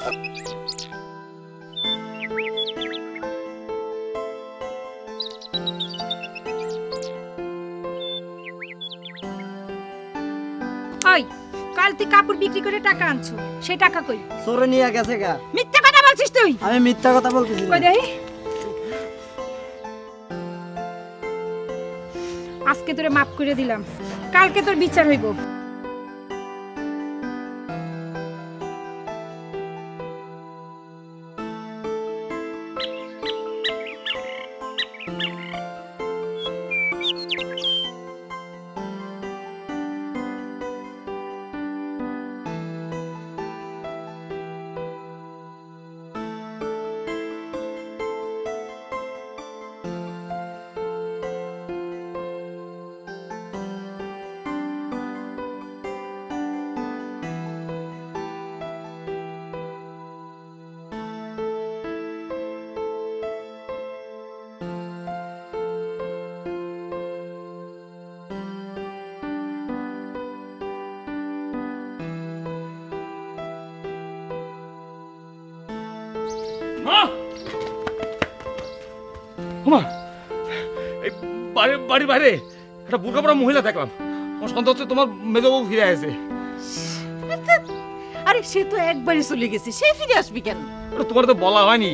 ওই কাল তুই কাপড় বিক্রি করে টাকা আনছো, সেই টাকা কই? চোরে নিয়ে গেছে গা। মিথ্যা কথা বলছিস তুই? আমি মিথ্যা কথা বলতেছি না। কই দেখি। আজকে তোরে মাফ করে দিলাম, কালকে তোর বিচার হইব। বাড়ি বাইরে একটা বুড়কা পড়া মহিলা দেখলাম, আমার সন্দেহ হচ্ছে তোমার মেজো বউ ফিরে আসে। আরে সে তো একবারই চলে গেছে, সে ফিরে আসবি কেন? তোমার তো বলা হয়নি,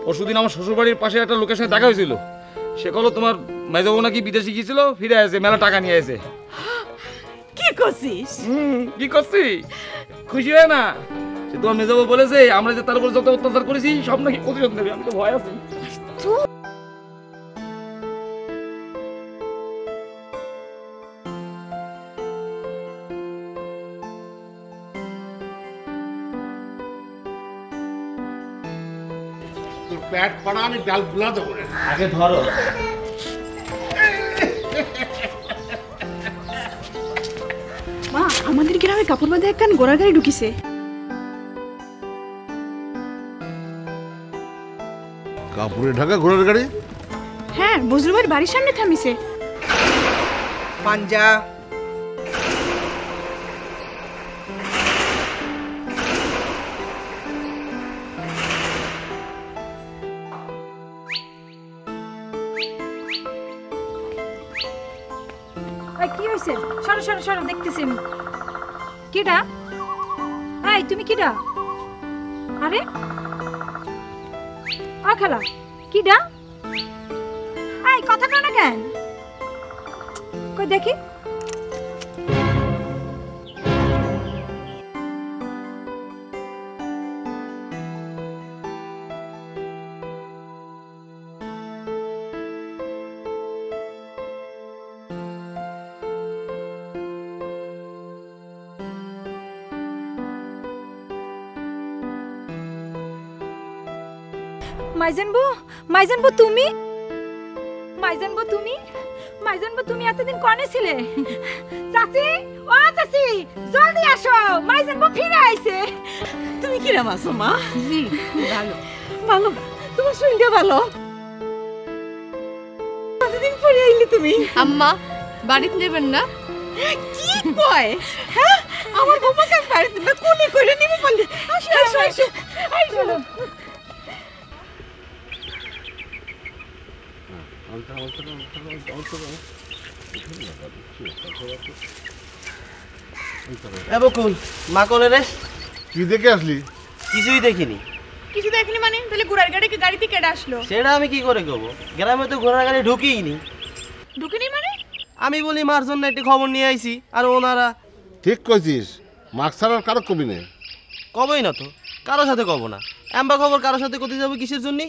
পরশুদিন আমার শ্বশুর বাড়ির পাশে একটা লোকের সাথে দেখা হয়েছিল, সে কলো তোমার মেজো বউ নাকি বিদেশে গিয়েছিল, ফিরে আসে, মেলা টাকা নিয়ে আসে। কি করছিস? কি করছি, খুশি হয় না? সে তোমার মেজো বউ বলেছে আমরা যে তার উপর যত অত্যাচার করেছি সব নাকি প্রতিশোধ নেবে। আমি তো ভয় আছি। প্যাট পড়া আমি ডাল গুলা দেবো, আগে ধরো। মা, আমাদের গ্রামে কাপড় বাঁধা একখান ঘোড়ার গাড়ি ঢুকিছে। কাপড়ে ঢাকা ঘোড়ার গাড়ি? হ্যাঁ, বজরুবার বাড়ির সামনে থামিছে। পাঞ্জা কি হয়েছে? সরো সরো সরো, দেখতেছি আমি। কিডা? এই তুমি কিডা? আরে আ খালা, কিডা? এই কথা কও না কেন? কই দেখি। মাইজানবু, মাইজানবু তুমি? মাইজানবু তুমি? মাইজানবু তুমি এতদিন কোনে ছিলে? চাচি, ও চাচি, জলদি আসো, মাইজানবু ফিরে আইছে। তুমি কি রাম আছো মা? জি, ভালো। ভালো, তোমার শরীরটা ভালো? কতদিন পরে আইলি তুমি? আম্মা, বাড়িতে নেবেন না? কি কয়? হ্যাঁ, আমার বৌমাকে আমি বাড়িতে না কোলে করে নিব বলে। আসো আসো আসো, আসো। বকুল, মা কোলে রে? কি দেখে আসলি? কিছুই দেখিনি। কিছু দেখনি মানে? তাহলে ঘোড়ার গাড়ি গাড়িতে কেটে আসলো? সেটা আমি কি করে কব, গ্রামে তো ঘোড়ার গাড়ি ঢুকিনি। ঢুকিনি মানে? আমি বলি মার জন্য একটি খবর নিয়ে আইছি, আর ওনারা। ঠিক কইছিস, মাস্ক ছাড়ার কারো কবি নেই। কবই না তো, কারোর সাথে কব না। এম্বা খবর কারোর সাথে কোথায় যাবো কিসের জন্য?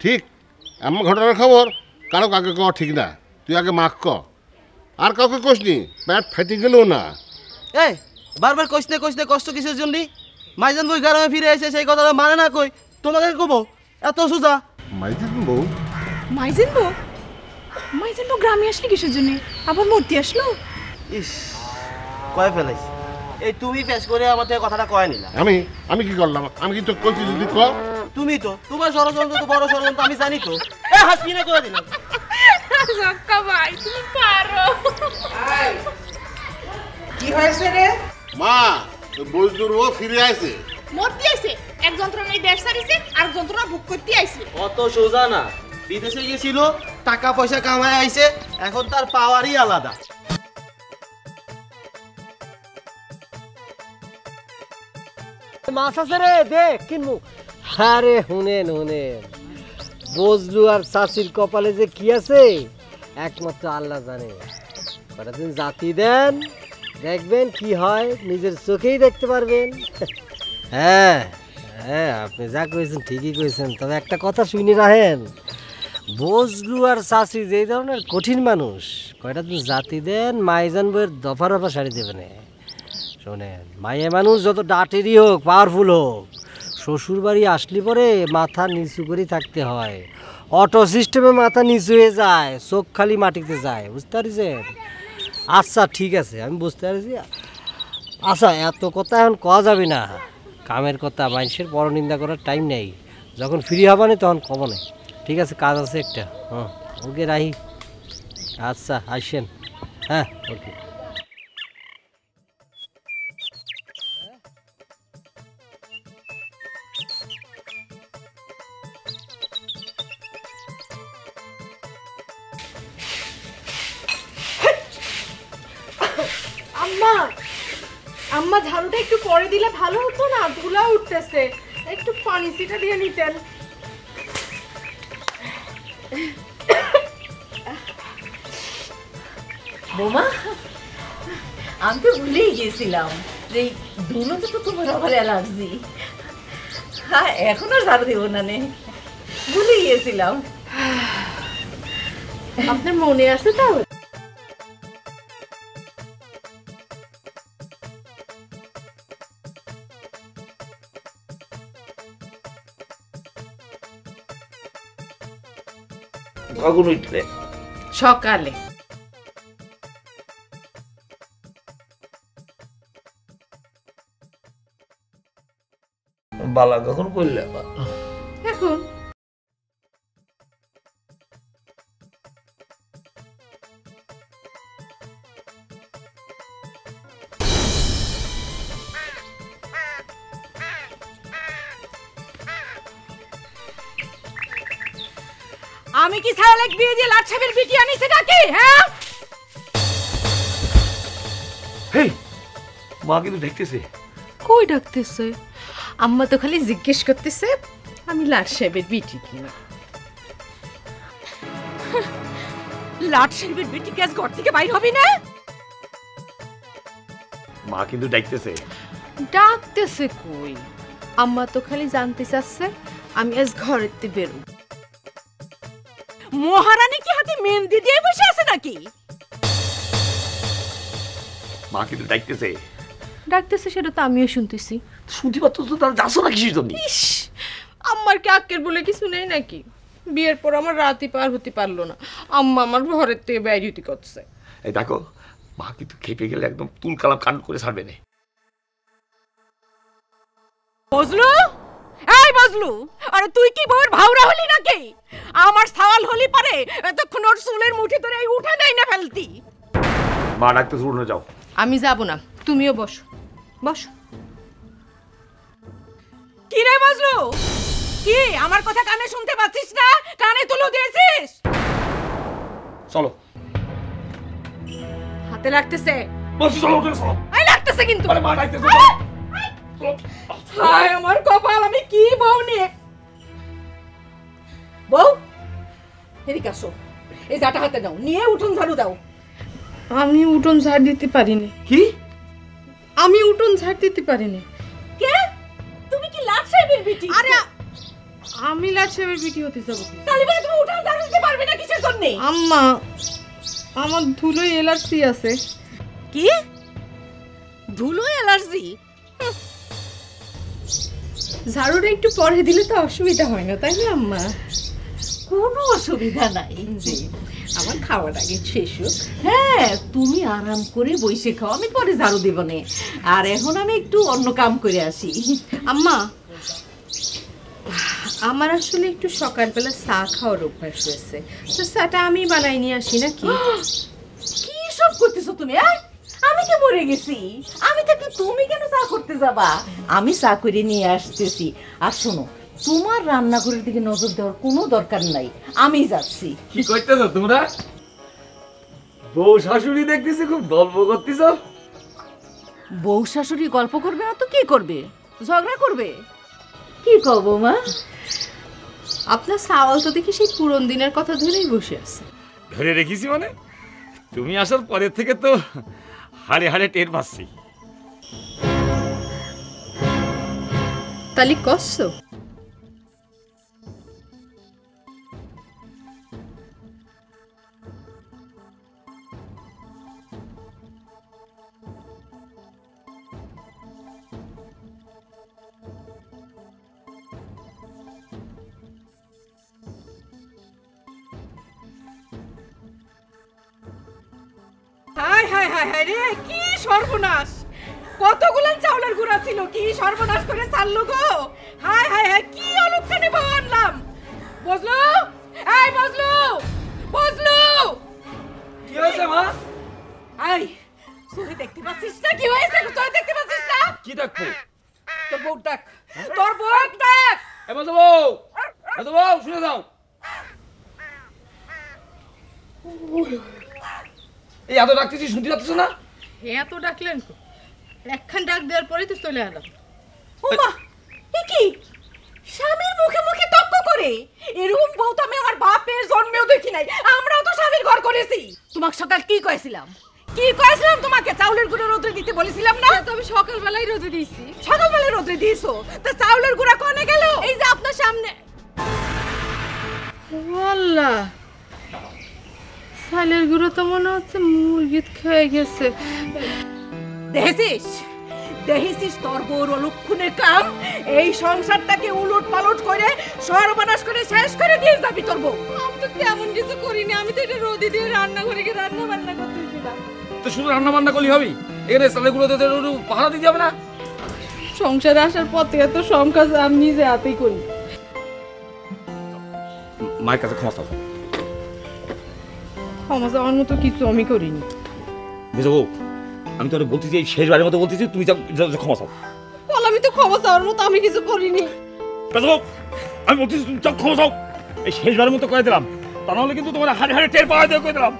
ঠিক, এমন ঘটনার খবর কারো কাকে কওয়া ঠিক না। তুই আগে মাখ ক, আর কাউকে কষনি, প্যাট ফাইটে গেলেও না। এই বারবার কইতে কষ্ট কিসের জন্য? মাইজান বই গ্রামে ফিরে এসে সেই কথাটা মানে না, কই তোমাকে কব এত সোজা? মাইজান বউ? মাইজানবু? মাইজানবু গ্রামে আসলে কিসের জন্য? আবার মূর্তি আসলো? ইস, কয়ে ফেলাইছি। এই তুমি পেশ করে আমার থেকে কথাটা কয় নিলা। আমি কি করলাম? আমি কি তো কইছি যদি ক? তুমি তো, তোমার ষড়যন্ত্র তো বড় ষড়যন্ত্র, আমি জানি তো। এ হাসি না করে দিলাম। জক্কা ভাই, তুমি পারো। কি হয়েছে রে? মা, বৈদ্যুর ও ফিরে আসে। মরতে আইছে এক যন্ত্রণায় দেশ সারিছে আর যন্ত্রণা ভোগ করতে আইছে। অত সোজা না, বিদেশে গেছিল, টাকা পয়সা কামায় আইছে, এখন তার পাওয়ারই আলাদা। মাছ আছে রে, দেখ কিনবো। আরে হুনেন হুনেন, বজলু আর চাষির কপালে যে কি আছে একমাত্র আল্লাহ জানে। কটা দিন জাতি দেন, দেখবেন কি হয়, নিজের চোখেই দেখতে পারবেন। হ্যাঁ হ্যাঁ, আপনি যা কইছেন ঠিকই কইছেন, তবে একটা কথা শুনে রাখেন, বজলু আর চাষি যে ধরনের কঠিন মানুষ, কয়টা দিন জাতি দেন, মাইজান বইয়ের দফা রফা সারি দেবেন। শোনেন, মাইয়া মানুষ যত ডাটেরই হোক, পাওয়ারফুল হোক, শ্বশুর বাড়ি আসলে পরে মাথা নিচু করে থাকতে হয়। অটো সিস্টেমে মাথা নিচু হয়ে যায়, চোখ খালি মাটিতে যায়, বুঝতে পারছেন? আচ্ছা ঠিক আছে, আমি বুঝতে পারছি। আচ্ছা, এত কথা এখন কওয়া যাবে না, কামের কথা, মানুষের পরনিন্দা করার টাইম নেই। যখন ফ্রি হবানি তখন কব না, ঠিক আছে? কাজ আছে একটা। হ্যাঁ ওকে, রাহি। আচ্ছা আসেন। হ্যাঁ ওকে। আম্মা, আম্মা ঝাড়ুটা একটু পরে দিলে ভালো হতো না? ধুলা উঠতেছে, একটু পানি ছিটা দিয়ে নিতেন। বোমা, আমি তো ভুলেই গেছিলাম যে ধুলোতে তো তোমার আবার অ্যালার্জি। হ্যাঁ, এখন আর ঝাড়ু দেবো না, নে, ভুলে গিয়েছিলাম। আপনার মনে আছে তো? কখন উঠলে? সকালে। বালা কখন করলে? এখন আমি কি ছাড়া লাগ বিয়ে দিয়ে লাট সাহেবের বিটি আনিছে নাকি? হ্যাঁ, হেই, মা কিন্তু দেখতেছে। কই ডাকতেছে? আম্মা তো খালি জিজ্ঞেস করতেছে আমি লাট সাহেবের বিটি কিনা। লাট সাহেবের বিটি কি আজ ঘর থেকে বাইর হবি না? মা কিন্তু দেখতেছে। ডাকতেছে কই? আম্মা তো খালি জানতে চাচ্ছে আমি আজ ঘরেতে বেরো। মহারানী কি হাতে মেহেন্দি দিয়ে বসে আছে নাকি? মা কিন্তু দেখতেছে। ডাকতেছে সেটা তো আমিও শুনতেছি। শুনতে পাচ্ছ তো, তারা যাচ্ছ না কিসের জন্য? ইস, আম্মার কি আক্কের বলে কিছু নেই নাকি? বিয়ের পর আমার রাতই পার হতে পারলো না, আম্মা আমার ঘরের থেকে বাইরে হতে করছে। এই দেখো, মা কিন্তু খেপে গেলে একদম তুল কালাম কাণ্ড করে ছাড়বে না। বজলু, এই বজলু, আরে তুই কি বউর ভাউরা হলি নাকি? আমার সওয়াল হলি পারে এতক্ষণ ওর চুলের মুঠি ধরে এই উঠে দেয় না ফেলতি। মা ডাকতে শুরু না, যাও। আমি যাব না, তুমিও বসো বসো। কি রে বজলু, কি আমার কথা কানে শুনতে পাচ্ছিস না? কানে তুলো দিয়েছিস? চলো। হাতে লাগতেছে, বসি, চলো উঠে চলো। এই লাগতেছে কিন্তু। আরে মা ডাকতেছে। চলো। হায় আমার কপাল, আমি কি বউ নিয়ে। বউ, এদিকে আসো, এই জাটা হাতে নাও, নিয়ে উঠোন ঝাড়ু দাও। আমি উঠোন ঝাড় দিতে পারিনি। কি? আমি উঠোন ঝাড় দিতে পারিনি। কে? তুমি কি লাট সাহেবের বিটি? আরে আমি লাট সাহেবের বিটি হতে যাবো? তাহলে বলে তুমি উঠোন ঝাড়ু দিতে পারবে না কিসের জন্য? আম্মা, আমার ধুলোয় অ্যালার্জি আছে। কি? ধুলো অ্যালার্জি? ঝাড়ুটা একটু পরে দিলে তো অসুবিধা হয় না, তাই না আম্মা? কোনো অসুবিধা নাই। জি, আমার খাওয়ার আগে শেষ হোক। হ্যাঁ, তুমি আরাম করে বসে খাও, আমি পরে ঝাড়ু দেব না। আর এখন আমি একটু অন্য কাম করে আসি। আম্মা, আমার আসলে একটু সকালবেলা চা খাওয়ার অভ্যাস হয়েছে, তো চাটা আমি বানাই নিয়ে আসি নাকি? কি সব করতেছো তুমি? আমি কি মরে গেছি? আমি থাকলে তুমি কেন চা করতে যাবা? আমি চা করে নিয়ে আসতেছি। আর শোনো, তোমার রান্নাঘরের দিকে নজর দেওয়ার কোনো দরকার নাই, আমি যাচ্ছি। কি করতেছ তোমরা? বউ শাশুড়ি দেখতেছি খুব গল্প করতেছ। বউ শাশুড়ি গল্প করবে না তো কি করবে? ঝগড়া করবে। কি কব মা? আপনার সাওয়াল তো দেখি সেই পুরন দিনের কথা ধরেই বসে আছে। ধরে রেখেছি মানে? তুমি আসার পরের থেকে তো হাড়ে হাড়ে টের পাচ্ছি। তালি কষ্ট হায় হায় হায় হায় রে, কি সর্বনাশ! কতগুলো চাউলের গুঁড়া ছিল, কি সর্বনাশ করে চাললো গো! হায় হায় হায়, কি অলক্ষণে বউ আনলাম! বজলু, এই বজলু, বজলু! কি হয়েছে মা? এই, তুই দেখতে পাচ্ছিস না কি হয়েছে? তুই দেখতে পাচ্ছিস না? কি ডাকবো? তোর বউ ডাক, তোর বউ ডাক! এ বলতো বউ, বলতো বউ, শুনে যাও। এই এত ডাকতেছি, শুনতে পাচ্ছ না? এত ডাকলেন একখান ডাক দেওয়ার পরেই তো চলে এলাম। ওমা, এ কি? স্বামীর মুখে মুখে তর্ক করে! এরকম বউ তো আমি আমার বাপের জন্মেও দেখি নাই। আমরাও তো স্বামীর ঘর করেছি। তোমাকে সকাল কি কয়েছিলাম? কি কয়েছিলাম তোমাকে? চাউলের গুঁড়ো রোদে দিতে বলেছিলাম না? তো আমি সকালবেলায় রোদে দিয়েছি। সকালবেলা রোদে দিয়েছো, তা চাউলের গুঁড়া কোনে গেল? এই যে আপনার সামনে। আল্লাহ, চালের গুঁড়ো তো মনে হচ্ছে মুরগিত খেয়ে গেছে। দেখেছিস, দেখেছিস তোর বউর অলক্ষণের কাম? এই সংসারটাকে উলট পালট করে সর্বনাশ করে শেষ করে দিয়ে যাবি তোর বউ। আমি তো তেমন কিছু করিনি, আমি তো এটা রোদে দিয়ে রান্নাঘরে গিয়ে রান্না বান্না করতেছিলাম। তো শুধু রান্না বান্না করলেই হবে? এখানে চালেগুলোতে পাহারা দিতে হবে না? সংসারে আসার পর থেকে তো সব কাজ আমি নিজে হাতেই করি। মায়ের কাছে ক্ষমা চাও। ক্ষমা চাওয়ার মতো কিছু আমি করিনি। বুঝো বউ, আমি তোর বলতেছি, এই শেষবারের মতো বলতেছি, তুমি ক্ষমা চাও। বল, আমি তো ক্ষমা চাওয়ার মতো আমি কিছু করিনি। বুঝো বউ, আমি বলতেছি তুমি ক্ষমা চাও। এই শেষবারের মতো করে দিলাম, তা নাহলে কিন্তু তোমার হাড়ে হাড়ে টের পাওয়া দিয়ে করে দিলাম।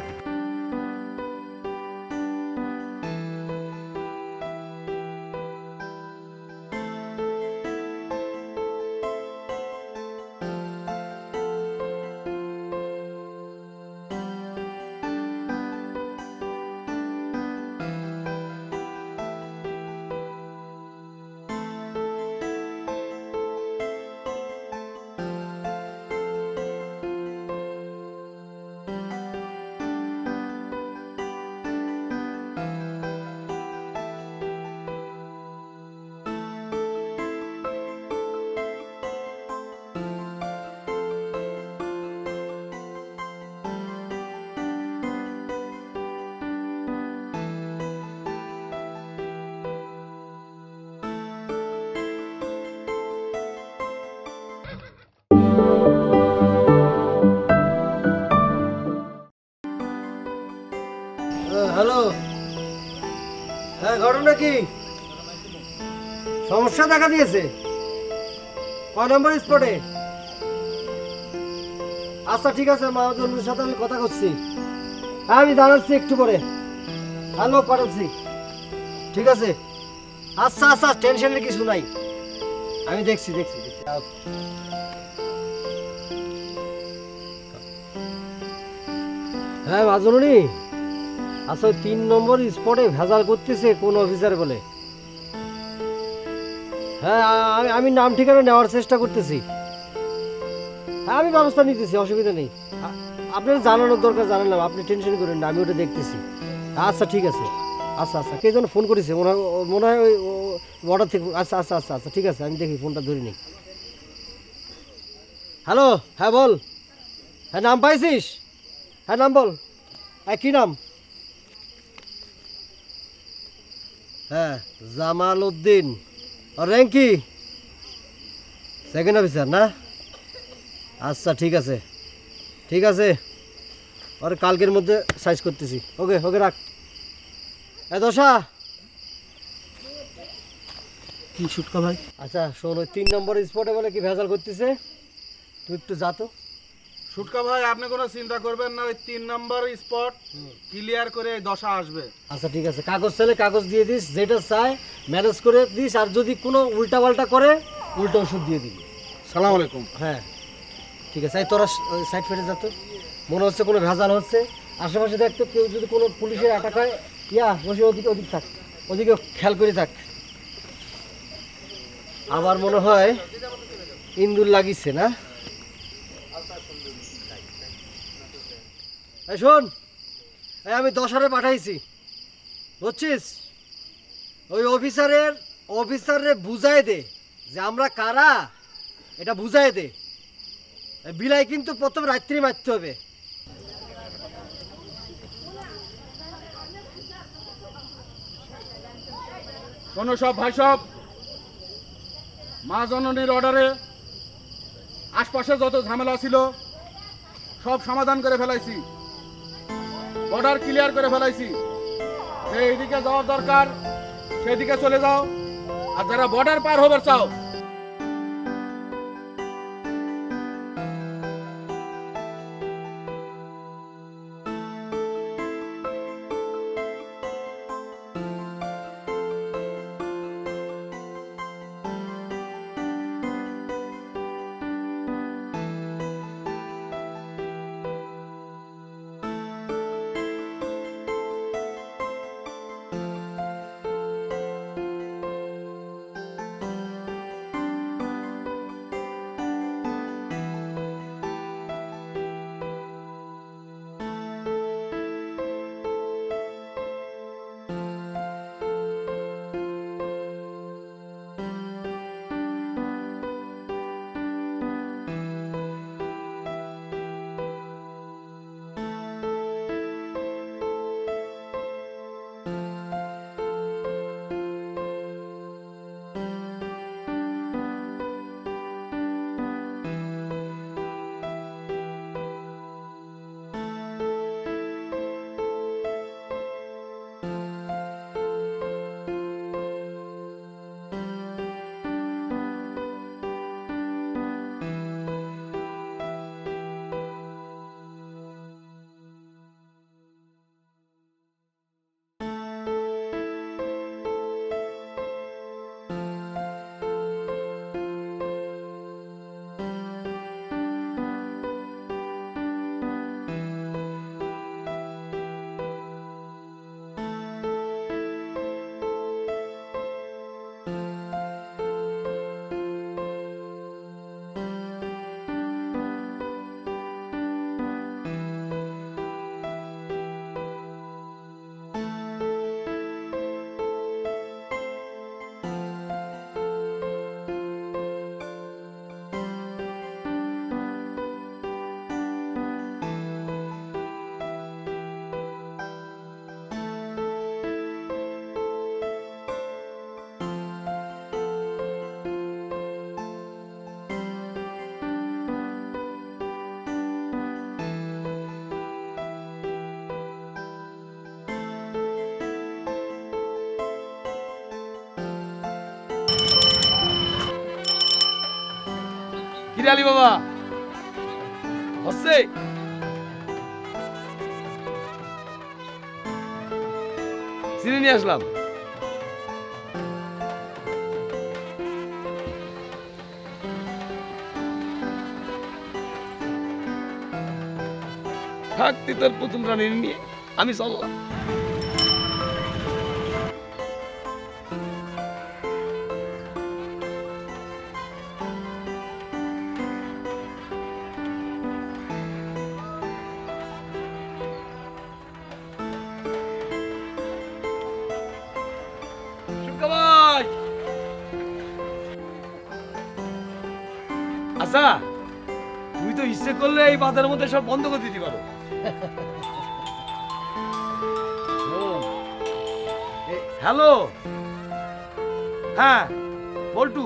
হ্যালো, হ্যাঁ ঘটনা কি? সমস্যা দেখা দিয়েছে? কয় নম্বর স্পটে? আচ্ছা ঠিক আছে, মহাজনের সাথে আমি কথা করছি। হ্যাঁ আমি জানাচ্ছি একটু পরে। হ্যাঁ লোক পাঠাচ্ছি। ঠিক আছে, আচ্ছা আচ্ছা, টেনশনের কিছু নাই, আমি দেখছি দেখছি দেখছি। হ্যাঁ মাজনুনি, আচ্ছা 3 নম্বর স্পটে ভেজাল করতেছে কোন অফিসার বলে। হ্যাঁ আমি নাম ঠিকানা নেওয়ার চেষ্টা করতেছি। হ্যাঁ আমি ব্যবস্থা নিতেছি, অসুবিধা নেই। আপনার জানানোর দরকার জানালাম, আপনি টেনশন করেন না, আমি ওটা দেখতেছি। আচ্ছা ঠিক আছে, আচ্ছা আচ্ছা, কে যেন ফোন করেছে মনে হয় ওই বর্ডার থেকে। আচ্ছা আচ্ছা আচ্ছা আচ্ছা ঠিক আছে, আমি দেখি ফোনটা ধরে নিই। হ্যালো, হ্যাঁ বল। হ্যাঁ নাম পাইছিস? হ্যাঁ নাম বল। হ্যাঁ কী নাম? হ্যাঁ জামাল উদ্দিন। র্যাঙ্ক কি? সেকেন্ড অফিসার না? আচ্ছা ঠিক আছে ঠিক আছে, আর কালকের মধ্যে সাইজ করতেছি। ওকে ওকে রাখ। এ দশা কি সুটকা ভাই? আচ্ছা শোন, ওই 3 নম্বর স্পটে বলে কি ভেজাল করতেছে, তুই একটু যা তো। সুটকা ভাই আপনি কোনো চিন্তা করবেন না, ওই 3 নম্বর স্পট ক্লিয়ার করে দশা আসবে। আচ্ছা ঠিক আছে, কাগজ চাইলে কাগজ দিয়ে দিস, যেটা চাই ম্যানেজ করে দিস, আর যদি কোনো উল্টাপাল্টা করে উল্টো ওষুধ দিয়ে দিবি। সালাম আলাইকুম। হ্যাঁ ঠিক আছে, এই তোরা সাইড ফেটে যা তো, মনে হচ্ছে কোনো ভেজাল হচ্ছে। আশেপাশে দেখতো কেউ যদি কোনো পুলিশের অ্যাটাক হয়, বসে ওদিকে ওদিক থাক, ওদিকে খেয়াল করে থাক। আমার মনে হয় ইন্দুর লাগিছে না। এই শোন, এই আমি 10 পাঠাইছি বুঝছিস, ওই অফিসারে বুঝাই দে যে আমরা কারা, এটা বুঝাই দে। বিলাই কিন্তু প্রথম রাত্রি মারতে হবে। শোনো সব ভাই, সব মা জননীর অর্ডারে আশপাশে যত ঝামেলা ছিল সব সমাধান করে ফেলাইছি, বর্ডার ক্লিয়ার করে ফেলাইছি। যেদিকে যাওয়ার দরকার সেদিকে চলে যাও, আর যারা বর্ডার পার হবার চাও আলী বাবা হচ্ছে চিনি নিয়ে আসলাম। থাকতি তোর পুতুল রানী নিয়ে আমি চললাম। আচ্ছা তুই তো ইচ্ছে করলে এই বাজারের মধ্যে সব বন্ধ করে দিতে পারো। হ্যালো, হ্যাঁ বল্টু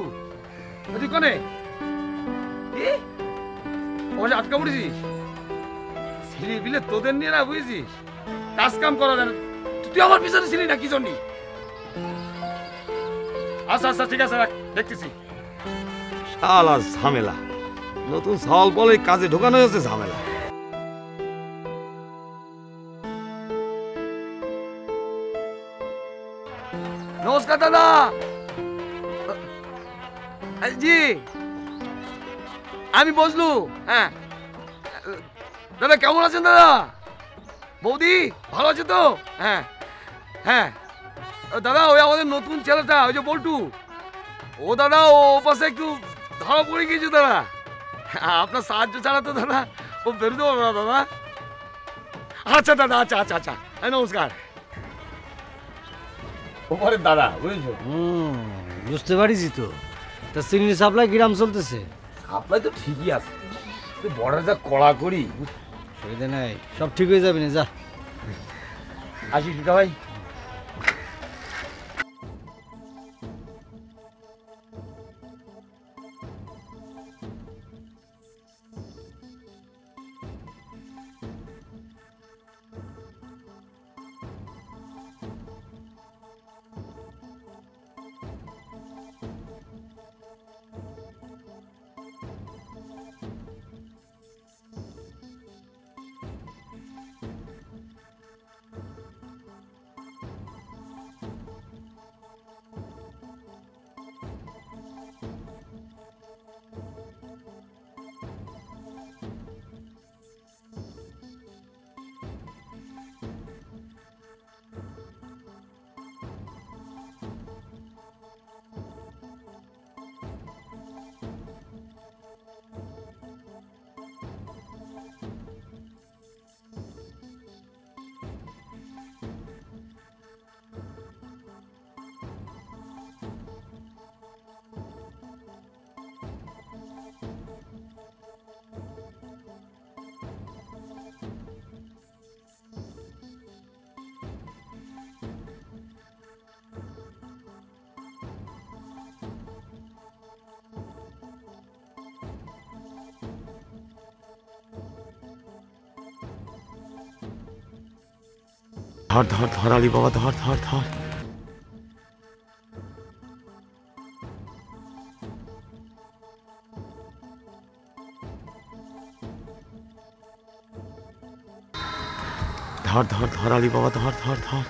তুই কোনে ওখানে আটকা পড়েছিস? ছেলে বিলে তোদের নিয়ে না বুঝেছিস, কাজ কাম করা তুই আমার পিছনে ছিলি না কি জন্য? আচ্ছা আচ্ছা ঠিক আছে রাখ, দেখতেছি। শালা ঝামেলা, নতুন সল বলে কাজে ঢোকানো হয়েছে ঝামেলা। নমস্কার দাদা। জি আমি বসলু। হ্যাঁ দাদা কেমন আছেন দাদা? বৌদি ভালো আছে তো? হ্যাঁ হ্যাঁ দাদা ওই আমাদের নতুন ছেলেটা ওই যে বল্টু, ও দাদা ও পাশে একটু ধরা পড়ে গিয়েছে দাদা। আপনার সাহায্য ছাড়া তো দাদা ও বেরোতে পারবে না দাদা। আচ্ছা দাদা আচ্ছা আচ্ছা আচ্ছা নমস্কার। ওপরে দাদা বুঝেছো? বুঝতে পারিছি তো। তা চিনি সাপ্লাই কিরাম চলতেছে? সাপ্লাই তো ঠিকই আছে, বর্ডার যা কড়া করি সুবিধা নাই, সব ঠিক হয়ে যাবে না। যা আসি সুটা ভাই। ধর ধর ধর আলী বাবা ধর ধর ধর। ধর ধর ধর আলী বাবা ধর ধর ধর।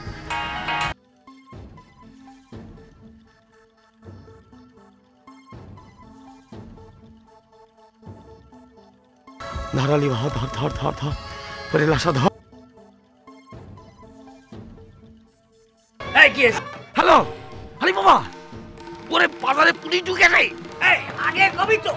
ধর আলী বাবা ধর ধর ধর ধর পরে লাশা ধর। হ্যালো আলী বাবা, ওরে বাজারে পুলিশ ঢুকে নাই, আগে কবি তো।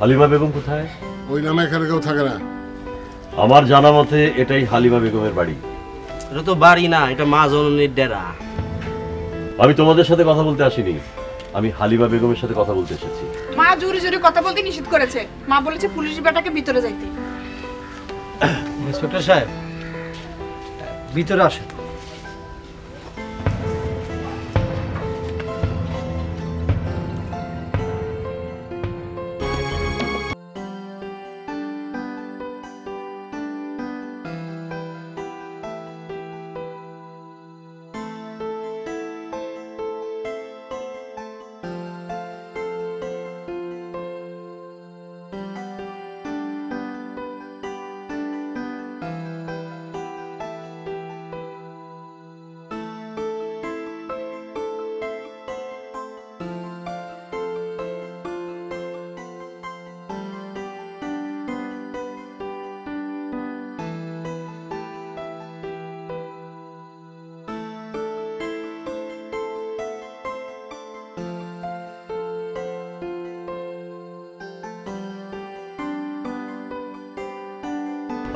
হালিমা বেগম কোথায়? ওই নামে এখানে কেউ থাকে না। আমার জানা মতে এটাই হালিমা বেগমের বাড়ি। এটা তো বাড়ি না, এটা মা জননীর ডেরা। আমি তোমাদের সাথে কথা বলতে আসিনি, আমি হালিমা বেগমের সাথে কথা বলতে এসেছি। মা জোরে জোরে কথা বলতে নিষেধ করেছে। মা বলেছে পুলিশ বেটাকে ভিতরে যাইতে। ইন্সপেক্টর সাহেব, ভিতরে আসেন।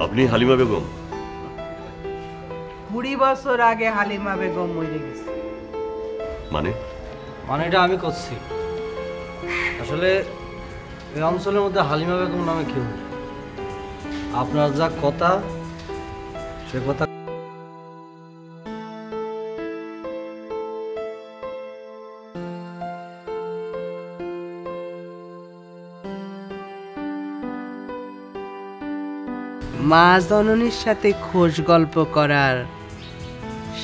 আপনি হালিমা বেগম? 20 বছর আগে হালিমা বেগম মরে গেছে। মানেটা আমি করছি। আসলে এই অঞ্চলের মধ্যে হালিমা বেগম নামে কেউ নেই। আপনার যা কথা সে কথা মা জননীর সাথে খোশ গল্প করার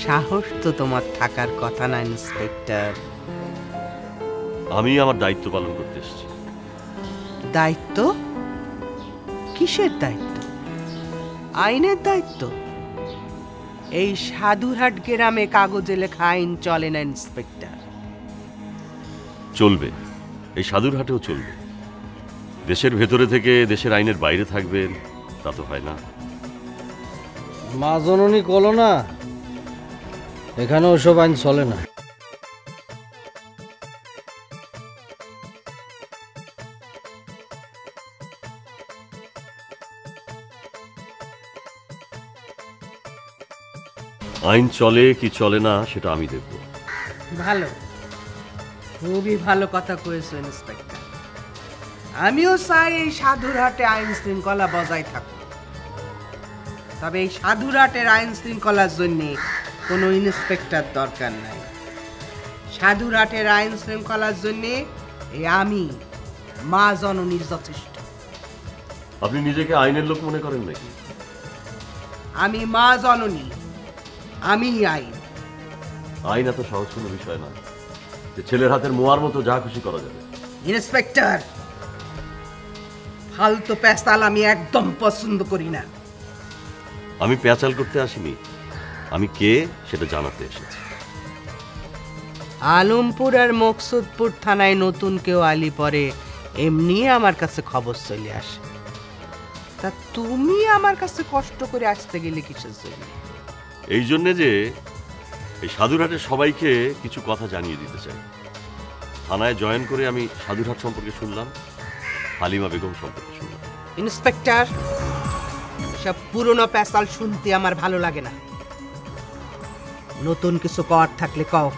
সাহস তো তোমার থাকার কথা না ইন্সপেক্টর। আমি আমার দায়িত্ব পালন করতে এসেছি। দায়িত্ব? কিসের দায়িত্ব? আইনের দায়িত্ব? এই সাধুরহাট গ্রামে কাগজে লেখা আইন চলে না ইন্সপেক্টর। চলবে, এই সাধুরহাটেও চলবে। দেশের ভেতরে থেকে দেশের আইনের বাইরে থাকবেন তা তো হয় না। মা জননী কলো না, এখানে ওসব আইন চলে না। আইন চলে কি চলে না সেটা আমি দেখব। ভালো, খুবই ভালো কথা কয়েছো ইন্সপেক্টর। আমিও চাই এই সাধুরহাটে আইন শৃঙ্খলা বজায় থাকুক। তবে এই সাধুরহাটের আইন শৃঙ্খলার জন্য কোনো ইন্সপেক্টর দরকার নাই। সাধুরহাটের আইন শৃঙ্খলার জন্য এই আমি মা জননীর যথেষ্ট। আপনি নিজেকে আইনের লোক মনে করেন নাকি? আমি মা জননী, আমি আইন। আইন এত সহজ কোনো বিষয় না যে ছেলের হাতের মোয়ার মতো যা খুশি করা যাবে। ইন্সপেক্টর, ফালতু পেশাল আমি একদম পছন্দ করি না। আমি পেঁচাল করতে আসিনি, আমি কে সেটা জানাতে এসেছি। আলমপুর আর মকসুদপুর থানায় নতুন কেউ আলি পরে এমনি আমার কাছে খবর চলে আসে। তা তুমি আমার কাছে কষ্ট করে আসতে গেলে কিসের জন্য? এই জন্যে যে এই সাধুরহাটের সবাইকে কিছু কথা জানিয়ে দিতে চাই। থানায় জয়েন করে আমি সাধুরহাট সম্পর্কে শুনলাম, হালিমা বেগম সম্পর্কে শুনলাম। ইন্সপেক্টর, সব পুরনো পেশাল শুনতে আমার ভালো লাগে না। নতুন কিছু কর থাকলে কও।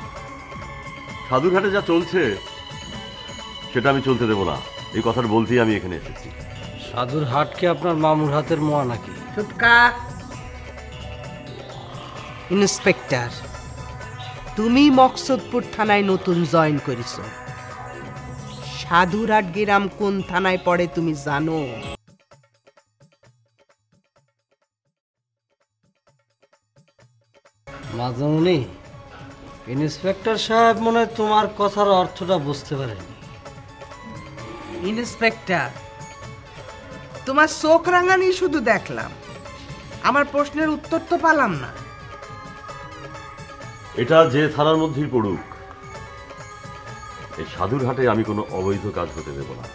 সাধুরহাটে যা চলছে সেটা আমি চলতে দেব না, এই কথাটা বলতেই আমি এখানে এসেছি। সাধুরহাট কি আপনার মামুর হাতের মোয়া নাকি? ছুটকা। ইন্সপেক্টর, তুমি মকসুদপুর থানায় নতুন জয়েন করেছো। সাধুরহাট গ্রাম কোন থানায় পড়ে তুমি জানো? মাজননী, ইন্সপেক্টর সাহেব মনে হয় তোমার কথার অর্থটা বুঝতে পারেনি। ইন্সপেক্টর, তোমার চোখ রাঙানি শুধু দেখলাম, আমার প্রশ্নের উত্তর তো পেলাম না। এটা যে থানার মধ্যেই পড়ুক, এই সাধুরহাটে আমি কোনো অবৈধ কাজ হতে দেব না।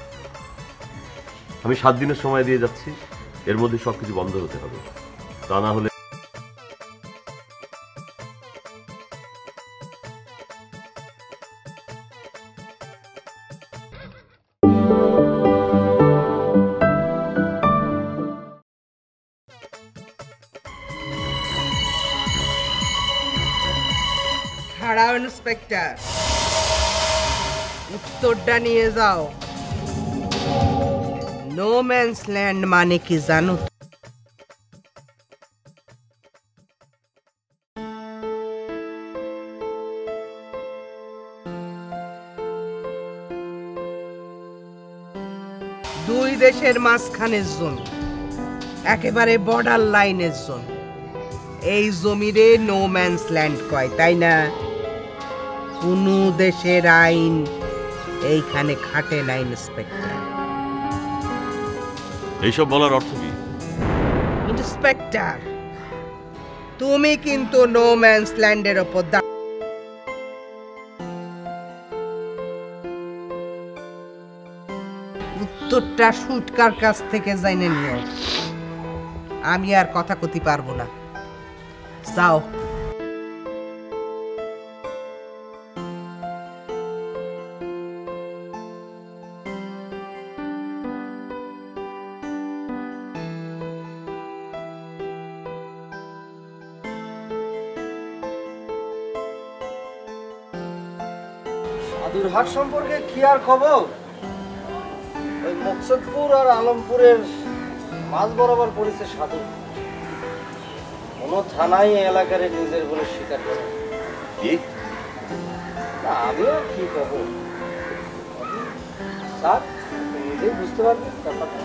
আমি 7 দিনের সময় দিয়ে যাচ্ছি, এর মধ্যে সবকিছু বন্ধ হতে হবে, তা না হলে ইন্সপেক্টর, উত্তরটা নিয়ে যাও। নো ম্যানস ল্যান্ড মানে কি জানো? দুই দেশের মাঝখানের জমি, একেবারে বর্ডার লাইনের জমি। এই জমিরে নো ম্যানস ল্যান্ড কয়, তাই না? কোন দেশের আইন এইখানে খাটে না ইন্সপেক্টর। এইসব বলার অর্থ কি? ইন্সপেক্টর, তুমি কিন্তু নো ম্যানস ল্যান্ডের ওপর উত্তরটা শুটকার কাছ থেকে জেনে নিও। আমি আর কথা কইতে পারবো না, যাও। সাধুরহাট সম্পর্কে কি আর খবর? ওই মকসুদপুর আর আলমপুরের মাঝ বরাবর পড়েছে সাধু। কোনো থানায় এলাকার নিজের বলে স্বীকার করে না। আমি আর কি কব স্যার, নিজেই বুঝতে পারবেন ব্যাপারটা।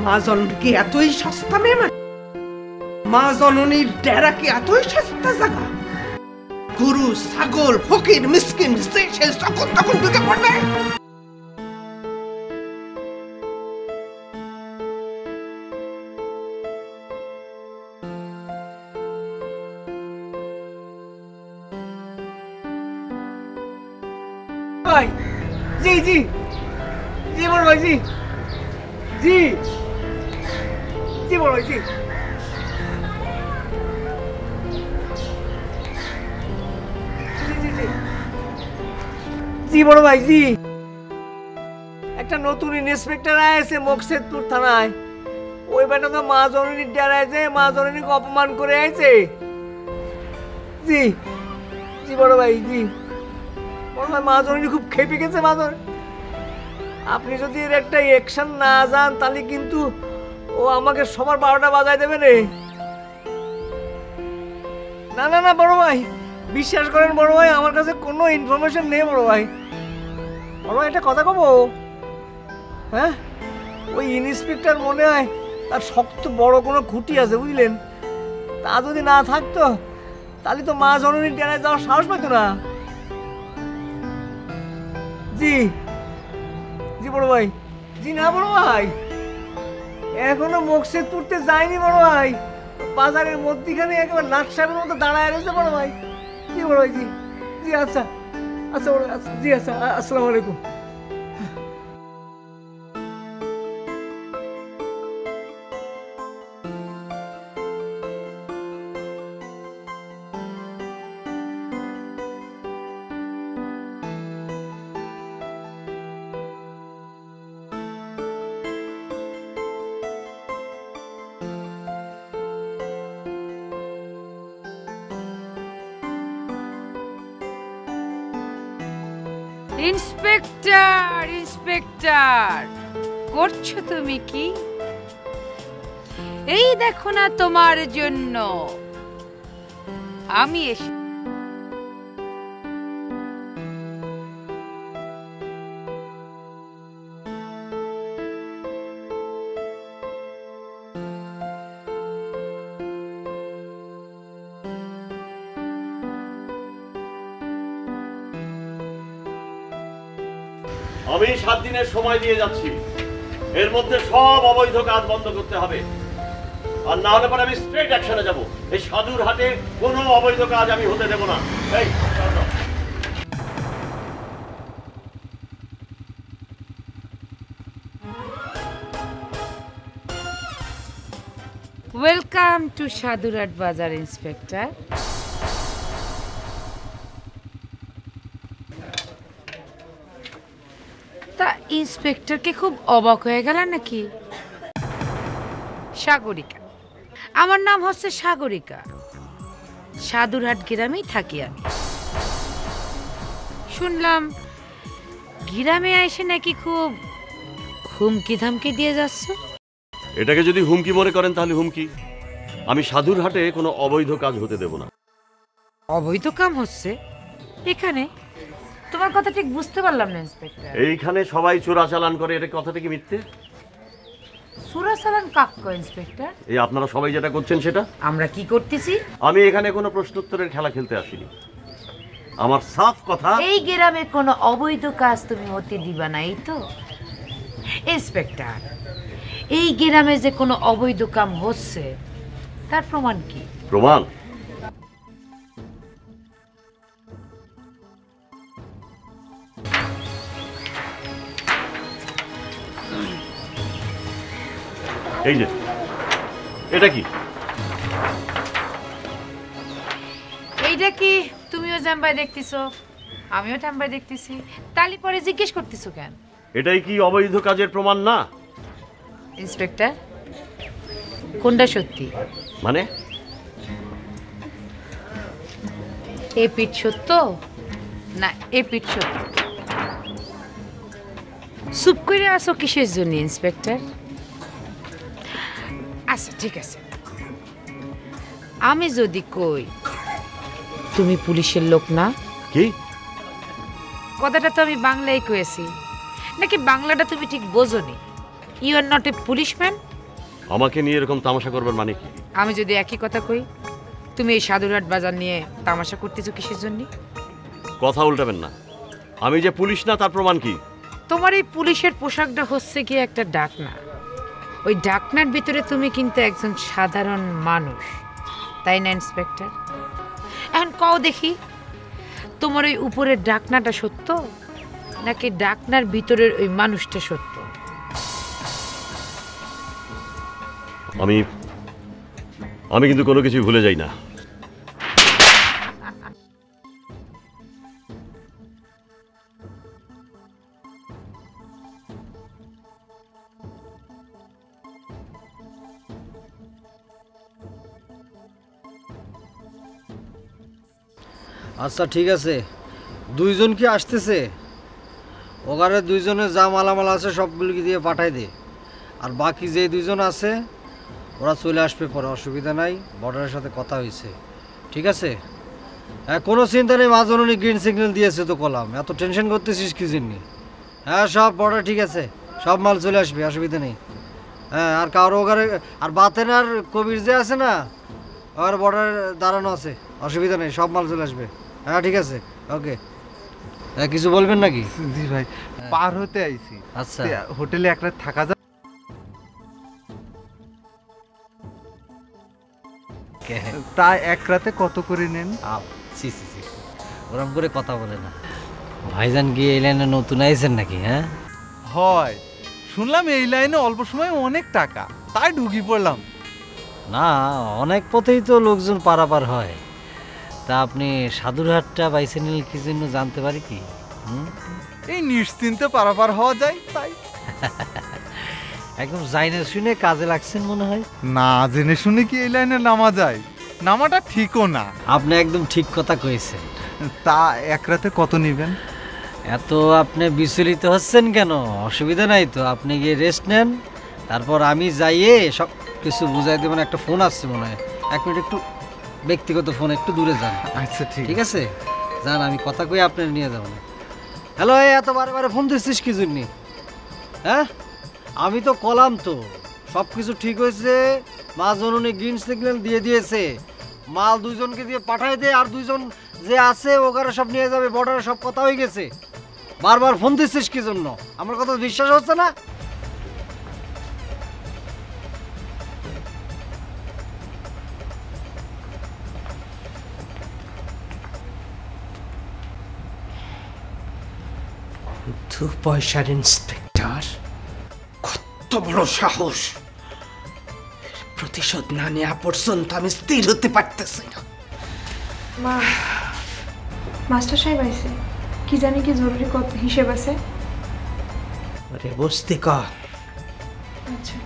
মা জননী কি এতই সস্তা মেয়ে? মা জননীর ডেরা কি এতই সস্তা জায়গা? গরু, ছাগল, ফকির, মিসকিন সে তখন তখন ঢুকে পড়বে। ভাই জি জি জি বড় ভাই, জি জি জি বড় ভাই, জি জি বড় ভাই, জি একটা নতুন ইন্সপেক্টর আছে মকসেদপুর থানায়। ওই বেটা তো মা জননীর ডেরায় যে মা জননীকে অপমান করে আছে। জি জি বড় ভাই, জি বড় ভাই, মা জননী খুব খেপে গেছে। মা জননী, আপনি যদি এর একটা অ্যাকশন না যান তাহলে কিন্তু ও আমাকে সবার 12টা বাজায় দেবে রে। না না না বড় ভাই, বিশ্বাস করেন বড় ভাই, আমার কাছে কোনো ইনফরমেশন নেই বড় ভাই। বড় ভাই একটা কথা কব, হ্যাঁ ওই ইন্সপেক্টর মনে হয় তার শক্ত বড় কোনো খুঁটি আছে বুঝলেন। তা যদি না থাকতো তাহলে তো মা জননীর ডেরায় যাওয়ার সাহস পেত না। জি জি বড় ভাই, জি না বড় ভাই, এখনো মকসেদপুরতে যায়নি বড় ভাই। বাজারের মধ্যখানে একেবারে লাট সাহেবের মতো দাঁড়ায় রয়েছে বড় ভাই। জি বড় ভাই, জি জি আচ্ছা আচ্ছা বড়, জি আচ্ছা, আসসালামু আলাইকুম। ইন্সপেক্টর, ইন্সপেক্টর, করছো তুমি কি? এই দেখো না, তোমার জন্য আমি এসে। আমি 7 দিনের সময় দিয়ে যাচ্ছি, এর মধ্যে সব অবৈধ কাজ বন্ধ করতে হবে। আর না হলে পরে আমি স্ট্রেট অ্যাকশনে যাব। এই সাধুর হাটে কোনো অবৈধ কাজ আমি হতে দেব না। এই ওয়েলকাম টু সাধুরহাট বাজার ইন্সপেক্টর। তা ইন্সপেক্টরকে খুব অবাক হয়ে গেল নাকি? সাগরিকা, আমার নাম হচ্ছে সাগরিকা। সাধুরহাট গ্রামেই থাকি আমি। শুনলাম গ্রামে এসে নাকি খুব হুমকি ধামকি দিয়ে যাচ্ছ। এটাকে যদি হুমকি মনে করেন তাহলে হুমকি। আমি সাধুরহাটে কোনো অবৈধ কাজ হতে দেব না। অবৈধ কাম হচ্ছে এখানে? তোমার কথা ঠিক বুঝতে পারলাম না ইন্সপেক্টর। এইখানে সবাই চোরাচালান করে, এটা কথাটা কি মিথ্যে? চোরাচালান কাক কয় ইন্সপেক্টর? এই আপনারা সবাই যেটা করছেন সেটা। আমরা কি করতেছি? আমি এখানে কোনো প্রশ্নোত্তরের খেলা খেলতে আসিনি। আমার সাফ কথা, এই গ্রামে কোনো অবৈধ কাজ তুমি হতে দিবা না, এই তো ইন্সপেক্টর। এই গ্রামে যে কোনো অবৈধ কাম হচ্ছে তার প্রমাণ কি? প্রমাণ? এই যে এটা কি? এইটা কি তুমিও জাম্বাই দেখতেছো, আমিও জাম্বাই দেখতেছি, তালি পরে জিজ্ঞেস করতেছো কেন? এটাই কি অবৈধ কাজের প্রমাণ না? ইন্সপেক্টর, কোনটা সত্যি? মানে এ পিঠ সত্য না এ পিঠ সত্য? চুপ করে আসো কিসের জন্য ইন্সপেক্টর? আচ্ছা ঠিক আছে, আমি যদি কই তুমি পুলিশের লোক না, কি কথাটা তো আমি বাংলায় কয়েছি, নাকি বাংলাটা তুমি ঠিক বোঝোনি? You are not a policeman. আমাকে নিয়ে এরকম তামাশা করবার মানে কি? আমি যদি একই কথা কই, তুমি এই সাধুরহাট বাজার নিয়ে তামাশা করতেছো কিসের জন্য? কথা উল্টাবেন না। আমি যে পুলিশ না তার প্রমাণ কি? তোমার এই পুলিশের পোশাকটা হচ্ছে কি একটা ডাকনা। ওই ডাকনার ভিতরে তুমি কিন্তু একজন সাধারণ মানুষ, তাই না ইন্সপেক্টর? এখন কও দেখি, তোমার ওই উপরের ডাকনাটা সত্য নাকি ডাকনার ভিতরের ওই মানুষটা সত্য? আমি কিন্তু কোনো কিছু ভুলে যাই না। আচ্ছা ঠিক আছে, দুইজন কি আসতেছে? ওখানে দুইজনে যা মালামাল আছে সবগুলো দিয়ে পাঠাই দে। আর বাকি যে দুইজন আছে ওরা চলে আসবে পরে, অসুবিধা নাই। বর্ডারের সাথে কথা হয়েছে, ঠিক আছে? হ্যাঁ, কোনো চিন্তা নেই। মাজননী গ্রিন সিগন্যাল দিয়েছে তো কলাম, এত টেনশন করতেছিস কি জন্য? হ্যাঁ, সব বর্ডার ঠিক আছে, সব মাল চলে আসবে, অসুবিধা নেই। হ্যাঁ, আর কারো ওখানে আর বাতেন আর কবির যে আছে না, আর বর্ডার দাঁড়ানো আছে, অসুবিধা নেই, সব মাল চলে আসবে। হ্যাঁ ঠিক আছে, ওকে। কিছু বলবেন নাকি? জি ভাই, পার হতে আইছি। আচ্ছা, হোটেলে এক রাত থাকা যায়? তা এক রাতে কত করে নেন? ওরম করে কথা বলে না। ভাইজান কি এই লাইনে নতুন আইছেন নাকি? হ্যাঁ হয়, শুনলাম এই লাইনে অল্প সময় অনেক টাকা, তাই ঢুকি পড়লাম। না, অনেক পথেই তো লোকজন পারাপার হয়। তা আপনি সাধুরহাটটা বাইছে নিলে কি জন্য জানতে পারি কি? এই নিশ্চিন্তে পারাপার হওয়া যায় তাই। একদম জাইনে শুনে কাজে লাগছেন মনে হয়। না জেনে শুনে কি এই লাইনে নামা যায়? নামাটা ঠিকও না। আপনি একদম ঠিক কথা কইছেন। তা এক রাতে কত নেবেন? এত আপনি বিচলিত হচ্ছেন কেন? অসুবিধা নাই তো, আপনি গিয়ে রেস্ট নেন, তারপর আমি যাইয়ে সব কিছু বুঝাই দেবেন। একটা ফোন আসছে মনে হয়, 1 মিনিট একটু ব্যক্তিগত ফোন, একটু দূরে যান। আচ্ছা ঠিক আছে, যান, আমি কথা কই আপনার নিয়ে যাবেন। হ্যালো, এত বারে বারে ফোন দিচ্ছিস কি জন্য? হ্যাঁ, আমি তো কলাম তো সব কিছু ঠিক হয়েছে। মা জননী গ্রিন সিগন্যাল দিয়ে দিয়েছে, মাল দুইজনকে দিয়ে পাঠাই দে, আর দুইজন যে আছে ওখানে সব নিয়ে যাবে, বর্ডারে সব কথা হয়ে গেছে। বারবার ফোন দিচ্ছিস কি জন্য? আমার কথা বিশ্বাস হচ্ছে না? দু পয়সার ইন্সপেক্টর, কত বড় সাহস! প্রতিশোধ না নেওয়া পর্যন্ত আমি স্থির হতে পারতেছি না। মা, মাস্টার সাহেব আইছে, কি জানি কি জরুরি কত হিসেব আছে। আরে বসতে কর। আচ্ছা।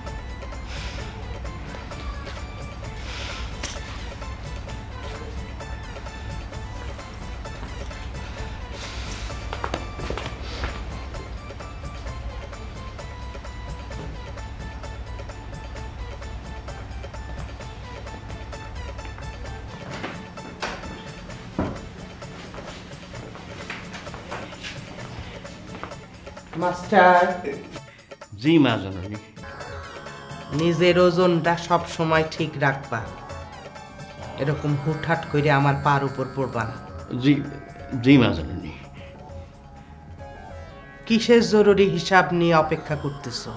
মাস্টার, জি মা জননী। নিজের ওজনটা সব সময় ঠিক রাখবা, এরকম হুটহাট করে আমার পার উপর পড়বা না। জি জি মা জননী। কিসের জরুরি হিসাব নিয়ে অপেক্ষা করতেছো?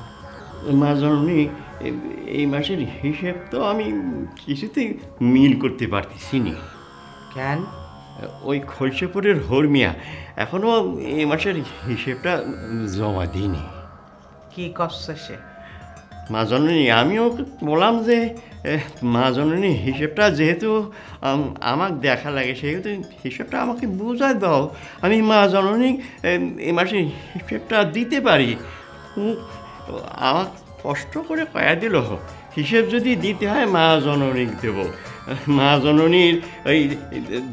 মা জননী, এই মাসের হিসেব তো আমি কিছুতেই মিল করতে পারতেছি না। কেন? ওই খলসেপুরের হরমিয়া এখনো এই মাসের হিসেবটা জমা দিইনি। কি করছে সে? মা জননী, আমিও বললাম যে মা জননী হিসেবটা যেহেতু আমাকে দেখা লাগে, সেহেতু হিসেবটা আমাকে বোঝায় দাও, আমি মা জননী এই মাসের হিসেবটা দিতে পারি। আমাকে কষ্ট করে কয়া দিল, হিসেব যদি দিতে হয় মা জননীকে দেব, মা জননীর ওই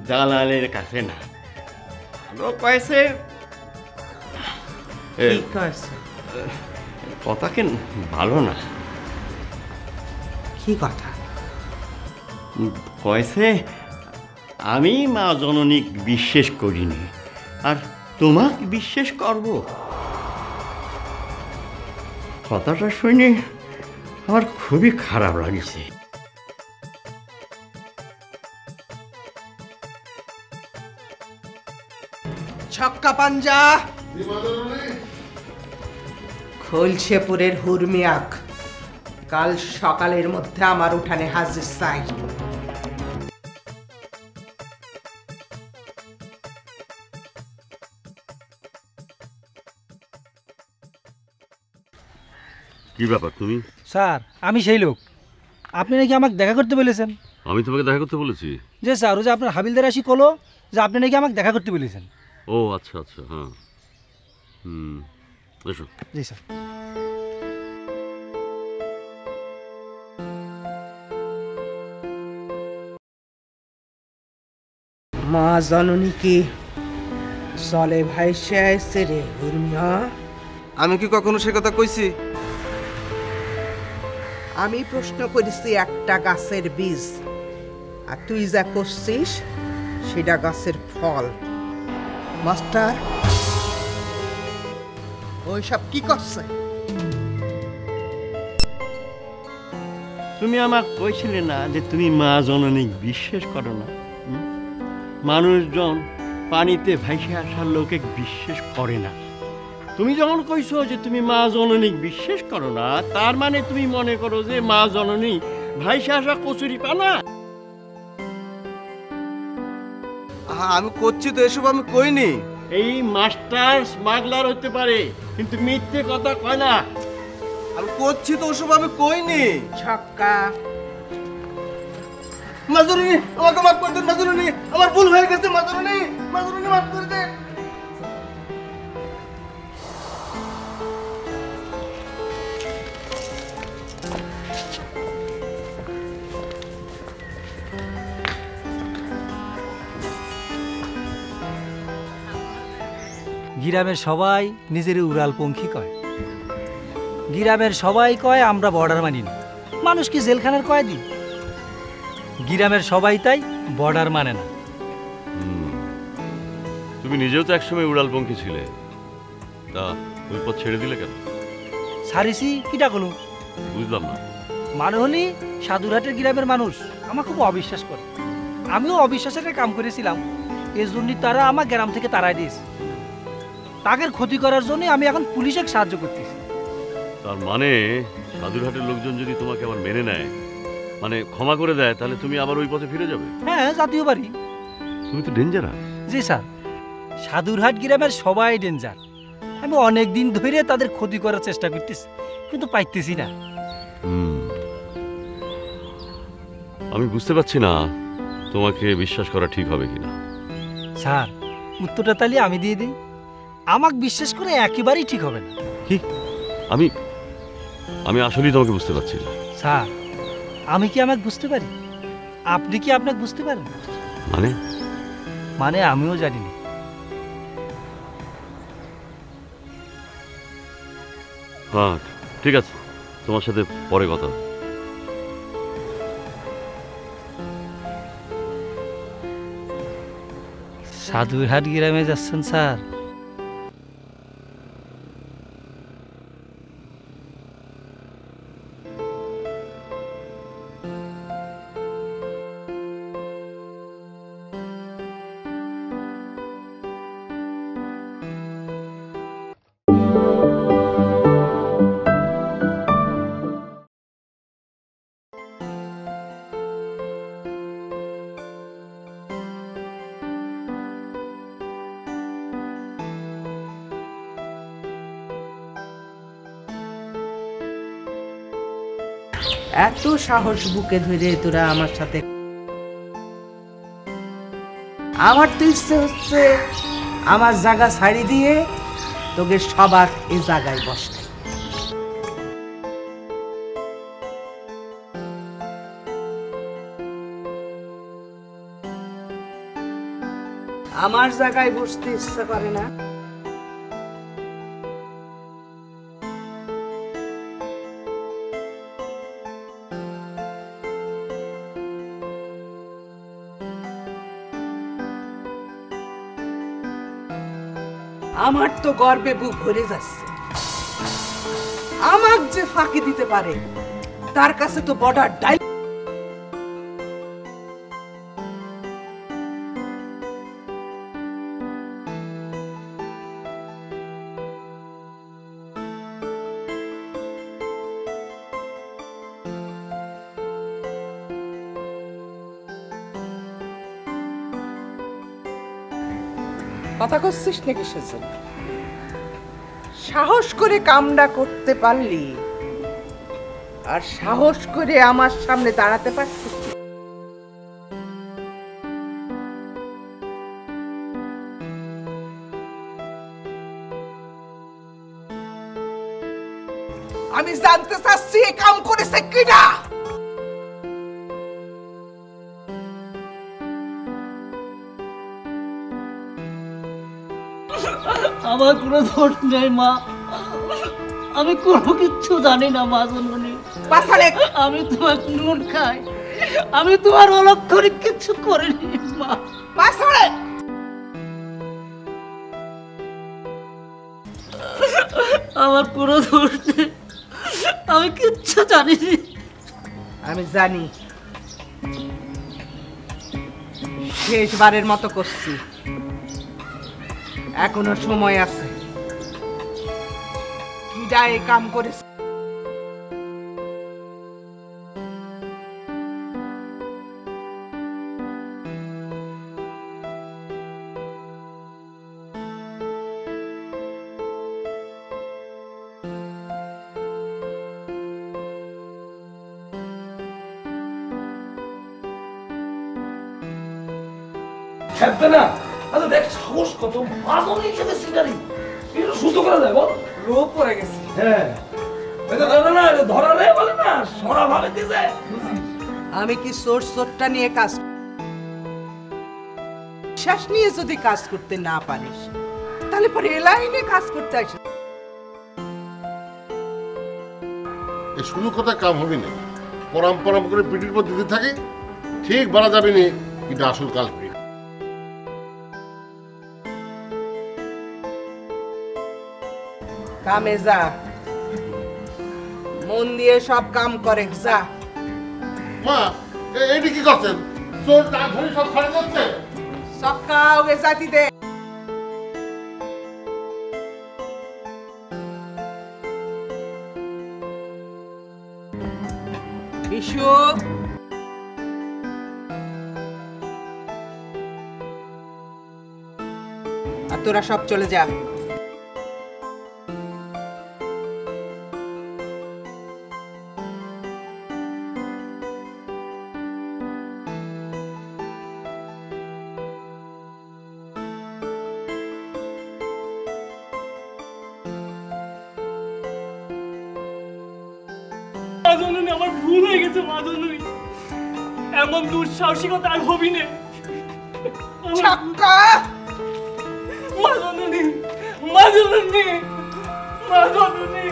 দালালের কাছে না। কয়েছে কথা কেন ভালো না। কি কথা? কয়েছে আমি মা জননীক বিশ্বাস করিনি, আর তোমাকে বিশ্বাস করব। কথাটা শুনে আমার খুবই খারাপ লাগছে। ছক্কা পাঞ্জা, খলসেপুরের হুরমিয়াক কাল সকালের মধ্যে আমার উঠানে হাজির চাই। কি ব্যাপার তুমি? স্যার, আমি সেই লোক, আপনি নাকি আমাকে দেখা করতে বলেছেন। আমি তোমাকে দেখা করতে বলেছি? যে স্যার, ও যে আপনার হাবিলদার আসি কলো যে আপনি নাকি আমাকে দেখা করতে বলেছেন। ও আচ্ছা আচ্ছা, হ্যাঁ এসো। জি স্যার। মা জননী কি জলে ভাইসে আসছে রে হুরমিয়া? আমি কি কখনো সে কথা কইছি? আমি প্রশ্ন করেছি একটা গাছের বীজ, আর তুই যা করছিস সেটা গাছের ফল। মাস্টার, ওইসব কি করছে? তুমি আমাকে কইছিলে না যে তুমি মা জননী বিশ্বাস করো না? মানুষজন পানিতে ভাইসে আসার লোকে বিশ্বাস করে না। তুমি যখন কইছো যে তুমি মা জননী বিশ্বাস করো না, তার মানে তুমি মনে করো যে মা জননী ভাইসে আসা কচুরি পানা। আমি করছি তো এসব, আমি কইনি। এই মাস্টার স্মাগলার হতে পারে, কিন্তু মিথ্যে কথা কয় না। আমি করছি তো ওসব, আমি কইনি। ছক্কা। মাজরুনি, আমাকে মাফ করে দেন মাজরুনি, আমার ভুল হয়ে গেছে মাজরুনি, মাজরুনি মাফ করে দেন। গ্রামের সবাই নিজের উড়ালপঙ্খী কয়, গ্রামের সবাই কয় আমরা বর্ডার মানি না। মানুষ কি জেলখানার কয়েদি? গ্রামের সবাই তাই বর্ডার মানে না। তুমি নিজেও তো একসময় উড়ালপঙ্খী ছিলে, তা ওই পথ ছেড়ে দিলে কেন? সারিসি কিটা কলু বুঝলাম না। মানে হলি সাধুরহাটের গ্রামের মানুষ আমার খুব অবিশ্বাস করে, আমিও অবিশ্বাসের কাম করেছিলাম। এই জন্য তারা আমার গ্রাম থেকে তাড়াই দিয়েছে। তাদের ক্ষতি করার জন্য আমি এখন পুলিশকে সাহায্য করতেছি। তার মানে সাধুরহাটের লোকজন যদি তোমাকে আবার মেনে নেয়, মানে ক্ষমা করে দেয়, তাহলে তুমি আবার ওই পথে ফিরে যাবে? হ্যাঁ, জাতীয় বাড়ি। তুমি তো ডেঞ্জারাস। জি স্যার, সাধুরহাট গ্রামের সবাই ডেঞ্জার। আমি অনেক দিন ধরে তাদের ক্ষতি করার চেষ্টা করতেছি, কিন্তু পাইতেছি না। আমি বুঝতে পারছি না তোমাকে বিশ্বাস করা ঠিক হবে কিনা। স্যার, উত্তরটা তাহলে আমি দিয়ে দিই। আমাকে বিশ্বাস করে একেবারেই ঠিক হবে না। কি? আমি আমি আসলেই তোমাকে বুঝতে পারছি না। স্যার, আমি কি আমাকে বুঝতে পারি? আপনি কি আপনাকে বুঝতে পারেন? মানে আমিও জানি না। হ্যাঁ ঠিক আছে, তোমার সাথে পরে কথা। সাধুরহাট গ্রামে যাচ্ছেন স্যার? এত সাহস বুকে ধরে তোরা আমার সাথে? আমার তো ইচ্ছে হচ্ছে আমার জায়গা ছাড়ি দিয়ে তোকে সবার এই জায়গায় বসে। আমার জায়গায় বসতে ইচ্ছা করে না? আমার তো গর্বে বুক ভরে যাচ্ছে। আমাকে যে ফাঁকি দিতে পারে তার কাছে তো বর্ডার ডাই। কথা করছিস নাকি সেজন? সাহস করে কামটা করতে পারলি আর সাহস করে আমার সামনে দাঁড়াতে পারছিস? আমি জানতে চাচ্ছি এই কাম করেছে কিনা। আমার কোনো দোষ নেই মা, আমি কোনো কিচ্ছু জানি না মা জননী। আমি তোমার নুন খাই, আমি তোমার অলক্ষণিক কিচ্ছু করিনি মা। আমার কোনো দোষ নেই, আমি কিচ্ছু জানিনি। আমি জানি, শেষবারের মতো করছি, এখনো সময় আছে। কিডা এই কাম করেছে? খেপবে না? আচ্ছা দেখ সাহস কত, মাজন হিসেবে সিনারি একটু সুস্থ করা যায় বল। রোগ পড়ে গেছে। হ্যাঁ ধরালে বলে না সরা ভাবে দিছে। আমি কি সোর্সটা নিয়ে কাজ, শ্বাস নিয়ে যদি কাজ করতে না পারিস তাহলে পরে এ লাইনে কাজ করতে আসিস। এই শুধু কথা কাম হবে না, পরাম পরাম করে পিঠির পর দিতে থাকে, ঠিক বলা যাবে না কিন্তু আসল কাজ। কামে যা, মন দিয়ে সব কাম করে যা। মা এইটা কি করছেন? চোর ডাক ধরে সব খারাপ করছে। সব কাউকে জাতি দে। বিশু, আর তোরা সব চলে যা। ভুল হয়ে গেছে মা জননী, এমন দুঃসাহসিকতা আর হবি না। মা জননী, মা জননী, মা জননী।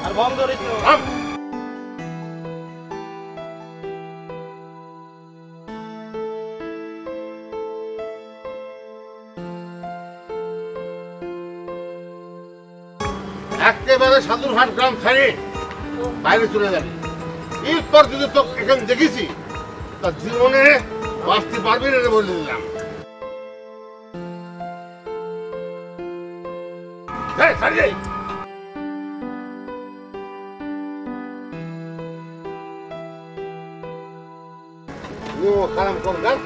আর বন্ধ করিস একেবারে সাধুরহাট গ্রাম ছেড়ে বাইরে চলে যাবে। এরপর যদি তো এখানে দেখেছি তার জীবনে বাঁচতে পারবি না বলে দিলাম। কালাম করবেন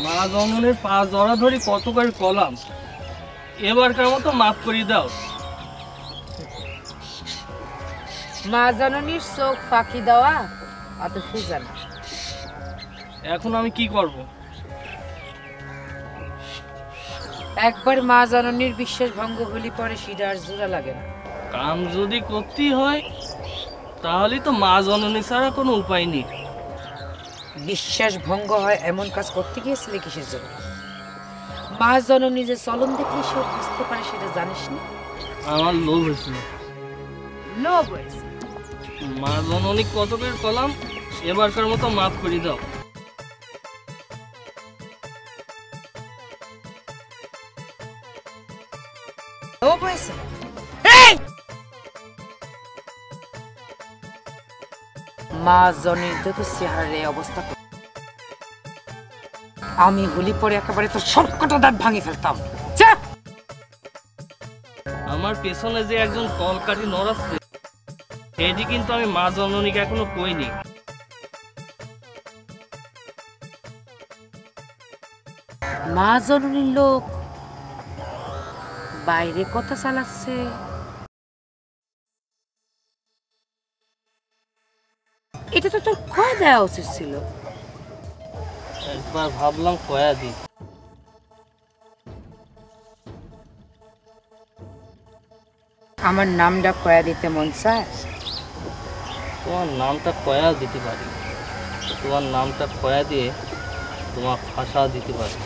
মা জননের পা জড়া ধরি কত করে কলাম, এবারকার মতো মাফ করে দাও। মা জননীর চোখ ফাঁকি দেওয়া অত সোজা না। এখন আমি কি করব? একবার মা জননীর বিশ্বাস ভঙ্গ হলে পরে সেটা আর জোড়া লাগে না। কাম যদি করতেই হয় তাহলে তো মা জননী ছাড়া কোনো উপায় নেই। বিশ্বাস ভঙ্গ হয় এমন কাজ করতে গিয়েছিলে কিসের জন্য? মা জননী যে চলন দেখলে সে বুঝতে পারে সেটা জানিস না? আমার লোভ হয়েছিল। লোভ হয়েছে? মা জননী কত করে কলাম, এবারকার মতো মাফ করে দাও। লোভ হয়েছে? মা জনের যত চেহারার এই অবস্থা, আমি হলি পরে একেবারে তো সবকটা দাঁত ভাঙি ফেলতাম। আমার পেছনে যে একজন কলকাঠি নড়াচ্ছে সেটি কিন্তু আমি মা জননীকে এখনো কইনি। মা জননীর লোক বাইরে কথা চালাচ্ছে, এটা তো তোর কয়া দেওয়া উচিত ছিল। একবার ভাবলাম কয়া দিই। আমার নামটা কয়া দিতে মন চায়? তোমার নামটা কয়া দিতে পারি, তোমার নামটা কয়া দিয়ে তোমার ফাঁসা দিতে পারি।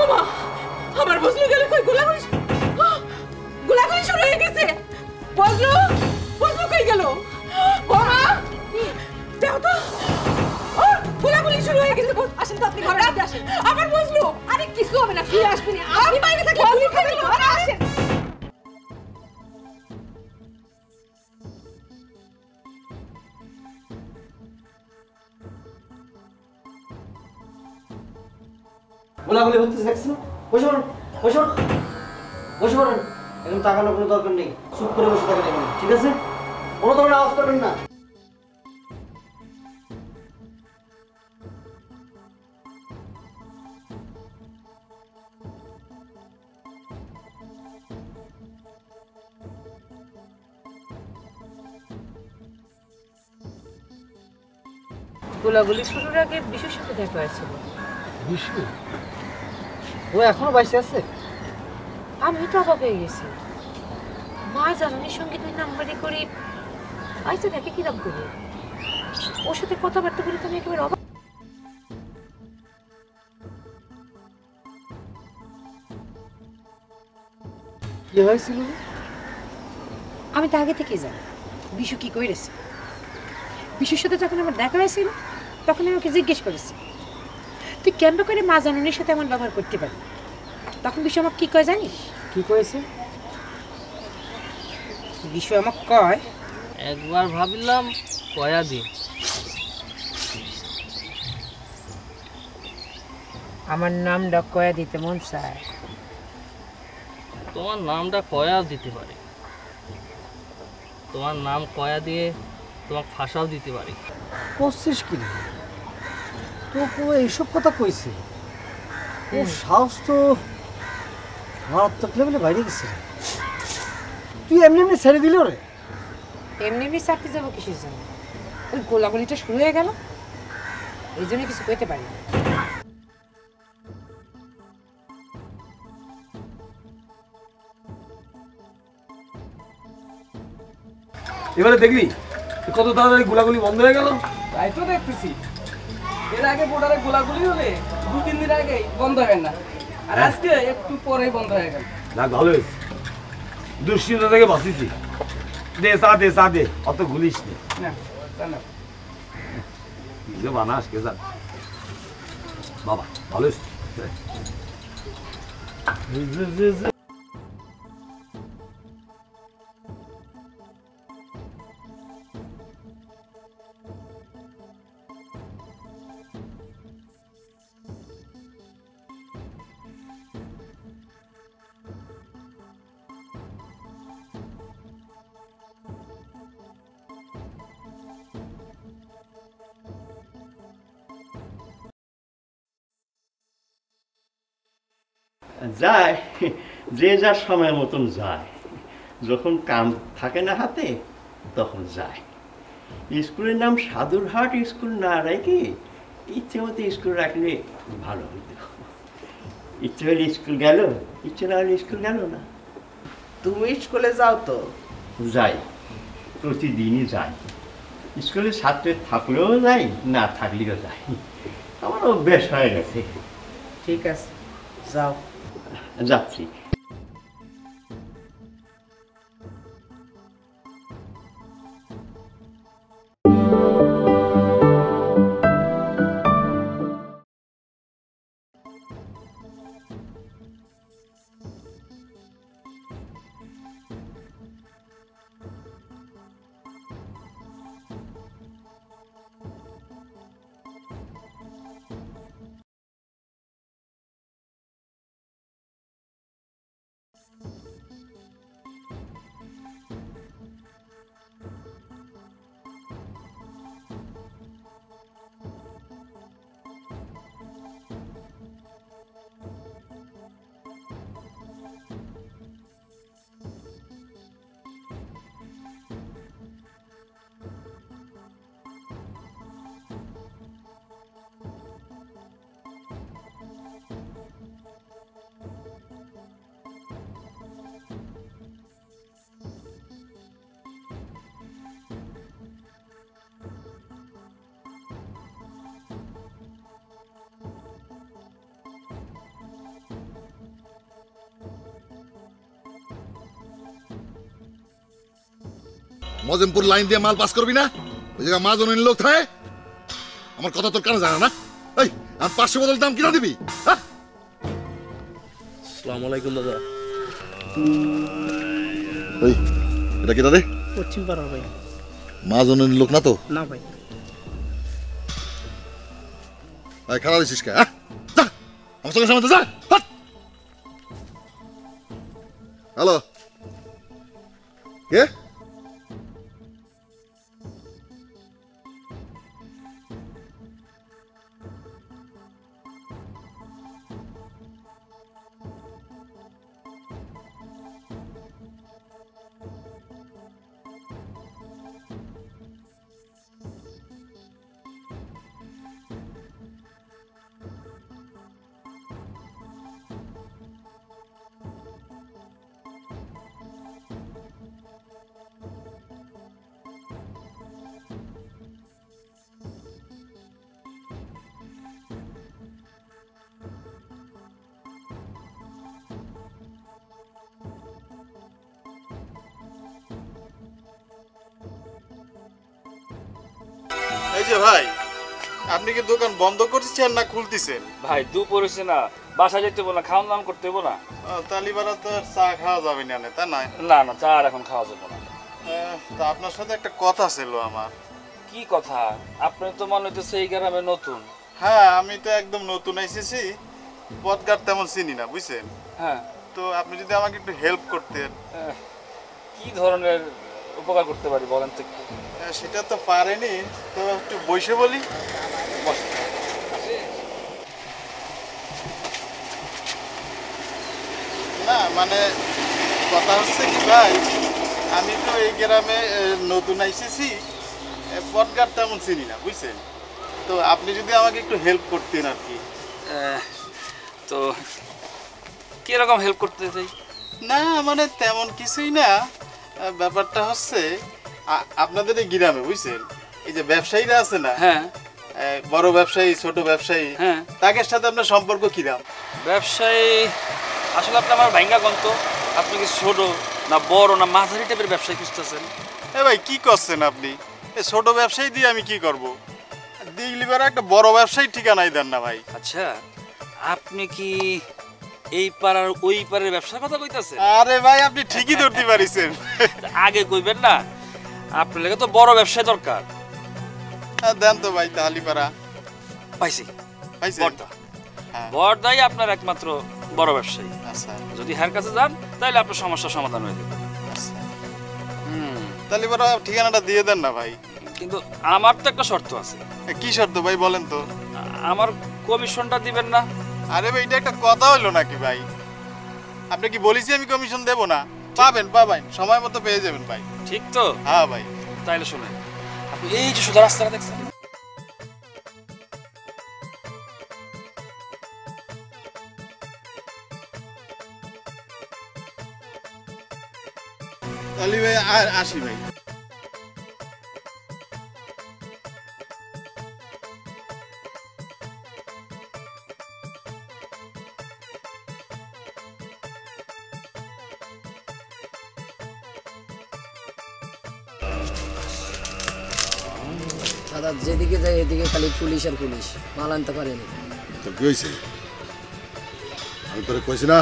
ওমা আমার বজলু গেল কই গোলাগুলি গোলাগুলি শুরু হয়ে গেছে বজলু বজলু কই গেল ওমা দেখো তো গোলাগুলি শুরু হয়ে গেছে আসেন তো আপনি ঘরে আসেন আমার বজলু আরে কিছু হবে না ফিরে আসবেন আপনি বাইরে থাকলে বজলু খাবেন ঘরে আসেন গোলাগুলি হতে দেখছেন বসে পড়ুন বসে পড়ুন বসে পড়ুন এখন তাকানোর কোনো দরকার নেই চুপ করে বসে থাকেন এখন ঠিক আছে কোনো ধরনের আওয়াজ করবেন না গোলাগুলি শুরুর আগে বিশুর সাথে দেখা হয়েছিল। বিশু ও এখনো বাইসে আছে? আমি তো অবাক হয়ে গেছি, মা জাননীর সঙ্গে 2 নাম্বারই করি আইসা দেখে কিরম করি ওর সাথে কথাবার্তা বলে তো আমি একেবারে অবাক। কি হয়েছিল? আমি তো আগে থেকেই জানি বিশু কি করেছে। বিশুর সাথে যখন আমার দেখা হয়েছিল তখন আমাকে জিজ্ঞেস করেছি তুই কেন করে মা জাননীর সাথে এমন ব্যবহার করতে পারি। তখন বিশু আমাকে কি কয় জানিস? কি কয়েছে? বিশু আমাকে কয় একবার ভাবলাম কয়া দিন আমার নামটা কয়া দিতে মন চায়। তোমার নামটা কয়া দিতে পারে, তোমার নাম কয়া দিয়ে তোমাকে ফাঁসাও দিতে পারি। করছিস কি রে? তোকে এইসব কথা কইছে? ও সাহস তো মারাত্মক লেভেলে বাইরে গেছে। তুই এমনি এমনি ছেড়ে দিল রে? এমনি এমনি চাকরি যাবো কিসের জন্য? ওই গোলাগুলিটা শুরু হয়ে গেল এই জন্য কিছু কইতে পারি না। এবারে দেখলি কত তাড়াতাড়ি গোলাগুলি বন্ধ হয়ে গেল। তাই তো দেখতেছি, এর আগে বোর্ডারে গোলাগুলি হলে 2-3 দিন আগেই বন্ধ হয় না, আর আজকে একটু পরেই বন্ধ হয়ে গেল। না ভালো হয়েছে, দুশ্চিন্তা থেকে বাঁচিছি। দে চা দে অত গুলিস না তা না নিজে বানাস কে যা বাবা ভালো হয়েছে। যায় যে যার সময় মতন যায়, যখন কাম থাকে না হাতে তখন যায়। স্কুলের নাম সাধুরহাট স্কুল না রেখে ইচ্ছে মতো স্কুল রাখলে ভালো হইত। ইচ্ছে হলে স্কুল গেল, ইচ্ছে না হলে স্কুল গেল না। তুমি স্কুলে যাও তো? যাই, প্রতিদিনই যাই। স্কুলে ছাত্র থাকলেও যাই, না থাকলেও যাই, আমার অভ্যাস হয়ে গেছে। ঠিক আছে যাও। যাচ্ছি। মজেমপুর লাইন দিয়ে মাল পাস করবি না? ওই জায়গা মাজননী লোক থাকে। আমার কথা তোর কানে জানা না? এই আর 500 বোতল দাম কিনা দিবি? হ্যাঁ? আসসালামু আলাইকুম দাদা। এই এটা কি রে? পশ্চিম পাড়া ভাই। মাজননী লোক না তো? না ভাই। ভাই খারাপ হইছিস কে? হ্যাঁ? যা আমার সঙ্গে সামনে যা। হ্যালো কে? এই যে ভাই, আপনি কি দোকান বন্ধ করছেন না খুলতেছেন? ভাই দুপুরেছে না, বাসা যেতে হবো না, খাওয়ান দাওয়ান করতে হবো না। তালিবারা তো চা খাওয়া যাবে না, তা নাই? না না, চা আর এখন খাওয়া যাবো না। তা আপনার সাথে একটা কথা ছিল আমার। কি কথা? আপনি তো মনে হইতেছে এই গ্রামে নতুন। হ্যাঁ, আমি তো একদম নতুন এসেছি, পথঘাট তেমন চিনি না, বুঝছেন? হ্যাঁ। তো আপনি যদি আমাকে একটু হেল্প করতেন। কি ধরনের উপকার করতে পারি বলেন তো? সেটা তো পারেনি, তো একটু বসে বলি। না মানে কথা হচ্ছে কি ভাই, আমি তো এই গ্রামে নতুন এসেছি, পথঘাট তেমন চিনি না, বুঝছেন? তো আপনি যদি আমাকে একটু হেল্প করতেন আর কি। তো কিরকম হেল্প করতে চাই? না মানে তেমন কিছুই না, ব্যাপারটা হচ্ছে আপনাদের এই গ্রামে, বুঝছেন, এই যে ব্যবসায়ীরা আছে না, হ্যাঁ, বড় ব্যবসায়ী ছোট ব্যবসায়ী, হ্যাঁ, তাদের সাথে আপনার সম্পর্ক কিরাম? ব্যবসায়ী আসলে আপনি আমার ভাঙ্গা গন্ত, আপনি কি ছোট না বড় না মাঝারি টাইপের ব্যবসায়ী খুঁজতেছেন? ভাই কি করছেন আপনি? এই ছোট ব্যবসায়ী দিয়ে আমি কি করব? দিগলিবার একটা বড় ব্যবসায়ী ঠিকানাই দেন না ভাই। আচ্ছা, আপনি কি এই পাড়ার ওই পাড়ার ব্যবসার কথা কইতাছেন? আরে ভাই আপনি ঠিকই ধরতে পারিছেন। আগে কইবেন না, আপনার লাগে তো বড় ব্যবসায় দরকার। দেন তো ভাই তালিপাড়া। পাইছি, পাইছি বড়দা। বড়দাই আপনার একমাত্র বড় ব্যবসায়ী। আচ্ছা, যদি হার কাছে যান তাহলে আপনার সমস্যার সমাধান হয়ে যাবে। তালিপাড়া ঠিকানাটা দিয়ে দেন না ভাই। কিন্তু আমার তো একটা শর্ত আছে। কি শর্ত ভাই বলেন তো? আমার কমিশনটা দিবেন না? আরে ভাই এটা একটা কথা হলো নাকি ভাই? আপনি কি বলেছি আমি কমিশন দেব না? পাবেন পাবেন, সময় মতো পেয়ে যাবেন ভাই। ঠিক তো? হ্যাঁ ভাই। তাইলে শুনেন, আপনি এই যে সোজা রাস্তাটা দেখছেন, তাহলে ভাই আসি ভাই। দাদা যেদিকে যাই এদিকে খালি পুলিশ আর পুলিশ, মাল আনতে পারেনি। তো কি হয়েছে? আমি তোরে কইছি না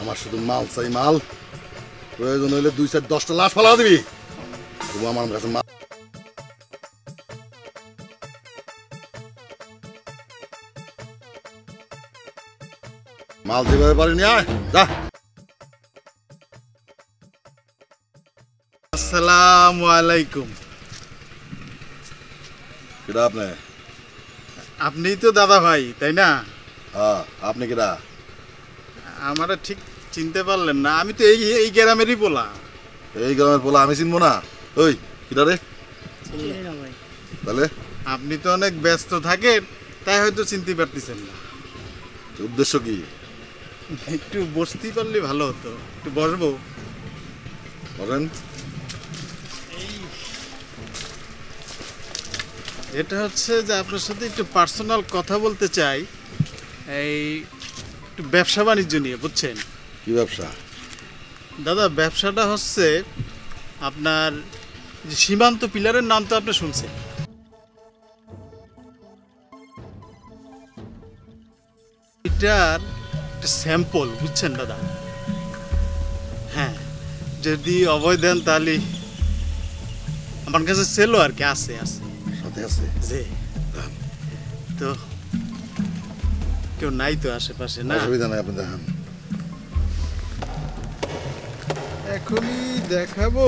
আমার শুধু মাল চাই, মাল। প্রয়োজন হইলে 2-4-10টা লাশ ফালা দিবি, তবু আমার কাছে মাল। মাল যেভাবে পারিনি, আয় যা। আসসালামু আলাইকুম। কিরা আপনি? আপনিই তো দাদা ভাই, তাই না? হ্যাঁ, আপনি কিরা? আমারে ঠিক চিনতে পারলেন না? আমি তো এই গ্রামেরই পোলা। এই গ্রামের পোলা আমি চিনবো না? ওই কিরা রে? তাহলে আপনি তো অনেক ব্যস্ত থাকেন, তাই হয়তো চিনতে পারতেছেন না। উদ্দেশ্য কি? একটু বসতে পারলে ভালো হতো। একটু বসবো? বলেন। এটা হচ্ছে যে আপনার সাথে একটু পার্সোনাল কথা বলতে চাই, এই একটু ব্যবসা বাণিজ্য নিয়ে, বুঝছেন? কি ব্যবসা? দাদা ব্যবসাটা হচ্ছে আপনার যে সীমান্ত পিলারের নাম তো আপনি শুনছেন। এটার একটা স্যাম্পল, বুঝছেন দাদা? হ্যাঁ, যদি অভয় দেন তাহলে আমার কাছে সেলো আর কি আছে সাথে আছে জি। তো কেউ নাই তো আশেপাশে? না, অসুবিধা নাই, আপনি দেখান। এখনই দেখাবো,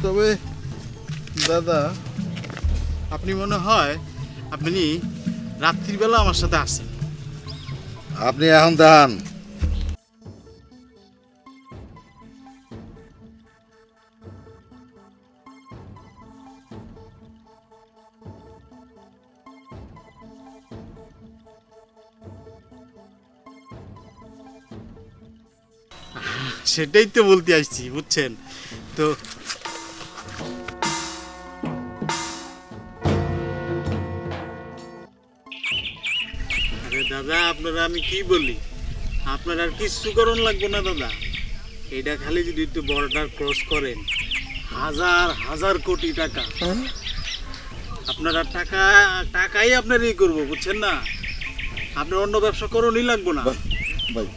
তবে দাদা আপনি মনে হয় আপনি রাত্রিবেলা আমার সাথে আসেন। আপনি এখন দেখান। সেটাই তো বলতে আসছি, বুঝছেন তো। আরে দাদা, আপনারা আমি কি বলি, আপনার আর কিচ্ছু করণ লাগবে না দাদা। এটা খালি যদি একটু বর্ডার ক্রস করেন, হাজার হাজার কোটি টাকা আপনারা টাকাই আপনার ই করবো, বুঝছেন না? আপনার অন্য ব্যবসা করণই লাগবো না ভাই।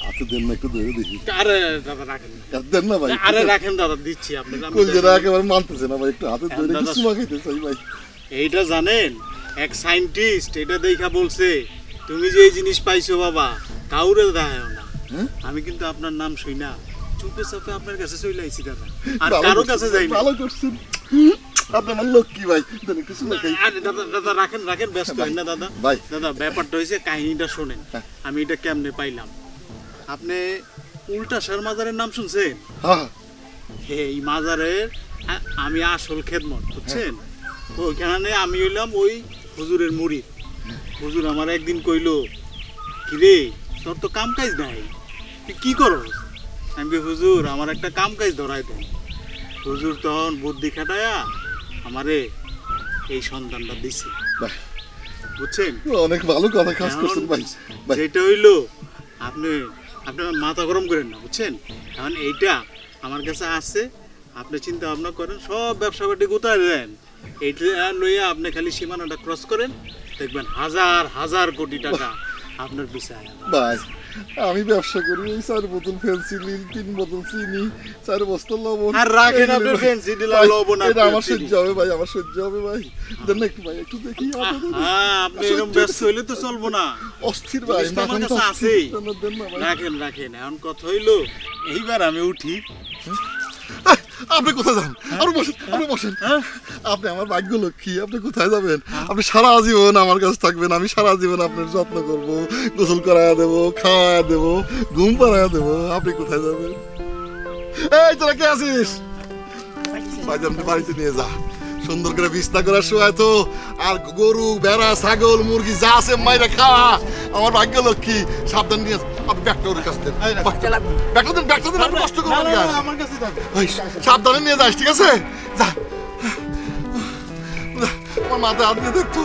হাতে দেন না, একটু ধরে দেখি। আরে দাদা রাখেন, দেন না ভাই। আরে রাখেন দাদা, দিচ্ছি আপনাদের। কোন জায়গা একেবারে মানতেছে না ভাই, একটু হাতে ধরে কিছু মাখাইতে চাই ভাই। এইটা জানেন, এক সায়েন্টিস্ট এটা দেখা বলছে, তুমি যে এই জিনিস পাইছো বাবা, কাউরে দেখায়ও না। আমি কিন্তু আপনার নাম শুই না, চুপে চাপে আপনার কাছে চলে আইছি দাদা, আর কারো কাছে যাই না। ভালো করছেন আপনি, আমার লক্ষ্মী ভাই। দেন কিছু মাখাই। আরে দাদা দাদা রাখেন রাখেন, ব্যস্ত হন না দাদা। ভাই দাদা ব্যাপারটা হয়েছে, কাহিনীটা শোনেন। আমি এটা কেমনে পাইলাম, আপনি উল্টা শের মাজারের নাম শুনছেন? হ্যাঁ, এই মাজারের আমি আসল খেদমত, বুঝছেন? ওইখানে আমি হইলাম ওই হুজুরের মুরিদ। হুজুর আমার একদিন কইলো, কিরে তোর তো কাম কাজ নাই, তুই কি করস? আমি কি, হুজুর আমার একটা কাম কাজ ধরাই দেন। হুজুর তখন বুদ্ধি খাটায়া আমারে এই সন্তানটা দিছে, বুঝছেন? অনেক ভালো কথা কাজ করছেন ভাই। যেটা হইলো, আপনি মাথা গরম করেন না, বুঝছেন? এখন এইটা আমার কাছে আছে, আপনি চিন্তা ভাবনা করেন, সব ব্যবসা বাটি গোটায় দেন। এইটা লইয়া আপনি খালি সীমানাটা ক্রস করেন, দেখবেন হাজার হাজার কোটি টাকা আপনার পিছায়। ভাই আমি ব্যবসা করি, এই 4 বোতল ফেন্সিডিল, 3 বোতল চিনি, 4 বস্তা লবণ। আর রাখেন আপনি ফেন্সিডিল আর লবণ, এটা আমার সহ্য হবে ভাই, আমার সহ্য হবে ভাই। দেন না একটু ভাই, একটু দেখি। হ্যাঁ, আপনি এরকম ব্যস্ত হইলে তো চলবো না। অস্থির ভাই, আমার কাছে আছে। রাখেন রাখেন। এখন কথা হইলো, এইবার আমি উঠি। আপনি কোথায় যান? আপনি বসেন, আপনি বসেন। আপনি আমার ভাগ্য লক্ষ্মী, আপনি কোথায় যাবেন? আপনি সারা জীবন আমার কাছে থাকবেন, আমি সারা জীবন আপনার যত্ন করবো, গোসল করাইয়া দেবো, খাওয়াইয়া দেবো, ঘুম পাড়াইয়া দেবো। আপনি কোথায় যাবেন? এই তোরা কে আছিস? ভাইজানকে বাড়িতে নিয়ে যা, সুন্দর করে বিছনা করে শোয়ায় তো, আর গরু ভেড়া ছাগল মুরগি যা আছে মাইরা খাওয়া। আমার ভাগ্য লক্ষ্মী, সাবধান নিয়ে। আপনি ব্যাগটা ওর কাছে দেন, ব্যাগটা দেন, ব্যাগটা দেন। আপনি কষ্ট করবেন না, আমার কাছে থাকবে। সাবধানে নিয়ে যাস, ঠিক আছে? যা। আমার মাথায় হাত দিয়ে দেখতো,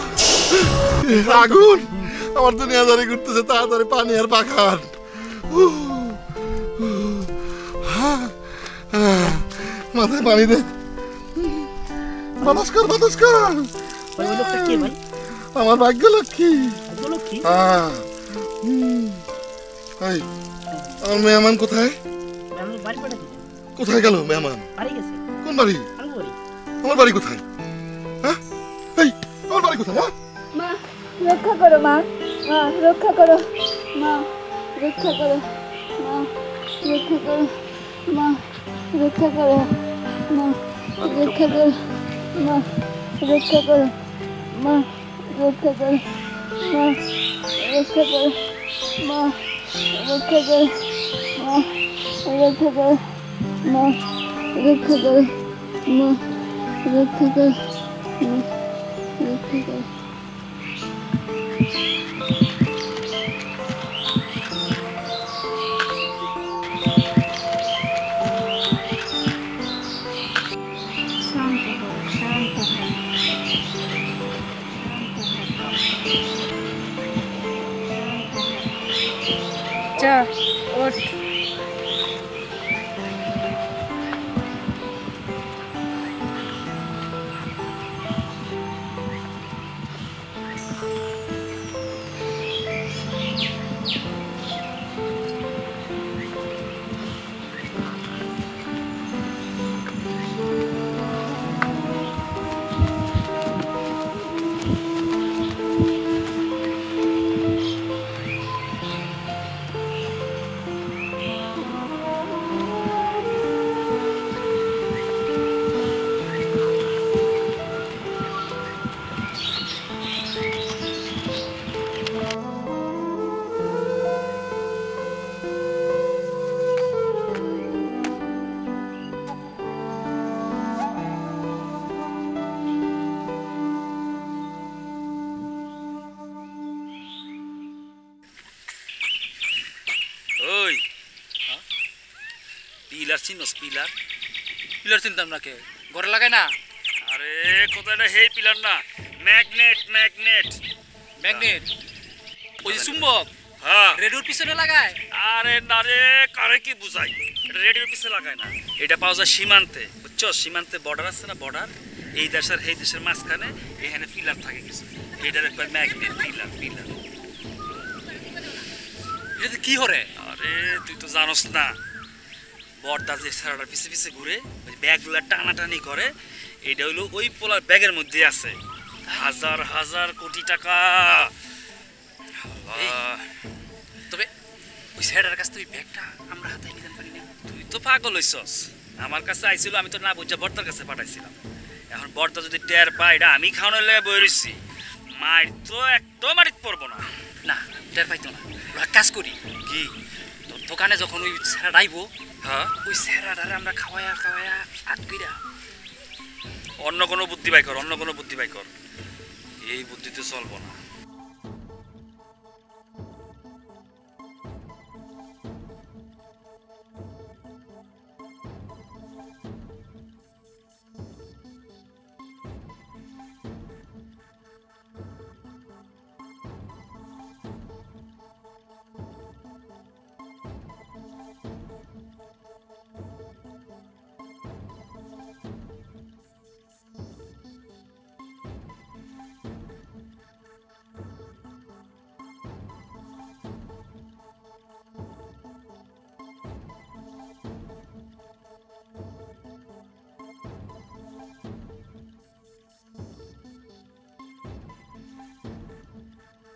আগুন আমার দুনিয়াদারি করতেছে। তাড়াতাড়ি পানি আর পাখান। মাথায় পানি দে, বাতাস কর, বাতাস কর। আমার ভাগ্য লক্ষ্মী। আমার মেহমান কোথায়? কোথায় গেল মেহমান? কোন বাড়ি? আমার বাড়ি কোথায়? হ্যাঁ, এই আমার বাড়ি কোথায়? মা রক্ষা করো, মা মা রক্ষা করো, মা রক্ষা করো, মা রক্ষা করো, মা রক্ষা করো, মা রক্ষা করো, মা রক্ষা করো, মা রক্ষা করো, মা রক্ষা করো, মা রক্ষা করো, মা রক্ষা করো, মা রক্ষা করো, মা রক্ষা করো, মা রক্ষা করো। যা ওঠ। চিনস পিলার পিলার চিন্তাম না কে ঘরে লাগায় না আরে কোথায় হেই পিলার না ম্যাগনেট ম্যাগনেট ম্যাগনেট ওই যে চুম্বক হ্যাঁ রেডিওর পিছনে লাগায় আরে না রে কারে কি বুঝাই এটা রেডিওর পিছনে লাগায় না এটা পাওয়া যায় সীমান্তে বুঝছো সীমান্তে বর্ডার আছে না বর্ডার এই দেশের এই দেশের মাঝখানে এখানে পিলার থাকে কিছু এইটার একবার ম্যাগনেট পিলার পিলার এটা কি হরে আরে তুই তো জানোস না বর্ডার যে সারাটার পিছে পিছে ঘুরে ওই ব্যাগগুলা টানাটানি করে এইটা হইলো ওই পোলার ব্যাগের মধ্যে আছে হাজার হাজার কোটি টাকা তবে ওই স্যারের কাছ থেকে ব্যাগটা আমরা হাতে নিতে পারি না তুই তো পাগল হইছস আমার কাছে আইছিল আমি তো না বুঝা বর্দার কাছে পাঠাইছিলাম এখন বর্দা যদি টের পায় এটা আমি খাওয়ানোর লেগে বই রইছি মার তো একদম মারিত পড়বো না না টের পাইতো না ওরা কাজ করি কি তোর দোকানে যখন ওই স্যারা আইবো হ্যাঁ ওই স্যারাটারে আমরা খাওয়ায়া খাওয়ায়া আটকিরা অন্য কোনো বুদ্ধি বাই কর অন্য কোনো বুদ্ধি বাই কর এই বুদ্ধিতে চলবো না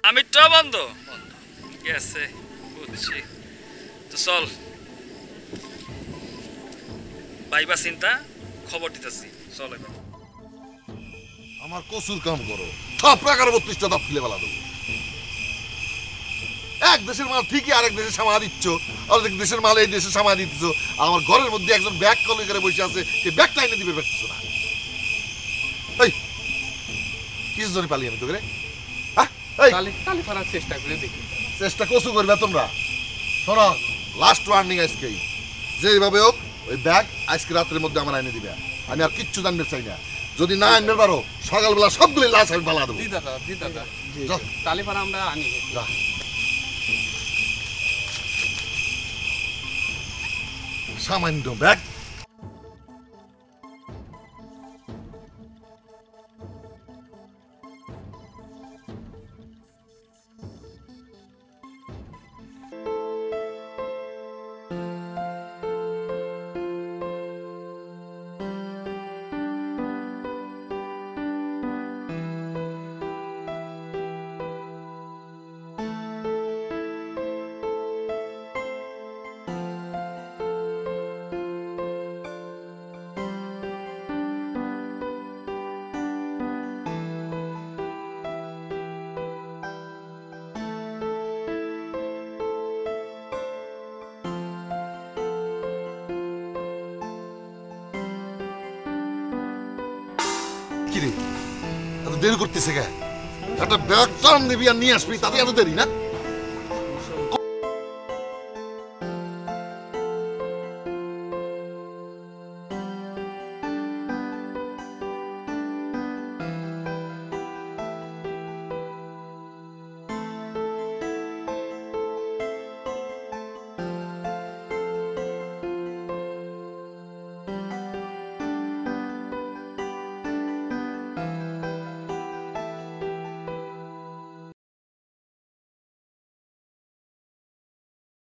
আমিরটা বন্ধ গেছে বুঝছি তো চল ভাইবা চিন্তা খবর দিতেছি চল এবার আমার কসুর কাম করো সব প্রকার 32টা দাপ ফেলে ফেলা দেবো এক দেশের মাল ঠিকই আরেক দেশে সামা দিচ্ছ আরেক দেশের মাল এই দেশে সামা দিচ্ছ আমার ঘরের মধ্যে একজন ব্যাগ কলে করে বসে আছে এই ব্যাগটা এনে দিবে পারছিস না এই কিছু জনে পালি আমি তোকে রে কালি ফারার চেষ্টা করে দেখি চেষ্টা কসু করবে তোমরা শোনো লাস্ট ওয়ার্নিং আজকে যেভাবে হোক ওই ব্যাগ আজকে রাতের মধ্যে আমার এনে দিবে আমি আর কিচ্ছু জানতে চাই না যদি না আনবে পারো সকালবেলা সবগুলি লাশ আমি পালা দেবো জি দাদা কালি ফারা আমরা আনি যা সামান্য ব্যাগ কিরে এত দেরি করতেছে কে একটা ব্যাগ টান দিবি আর নিয়ে আসবি তাতে এত দেরি না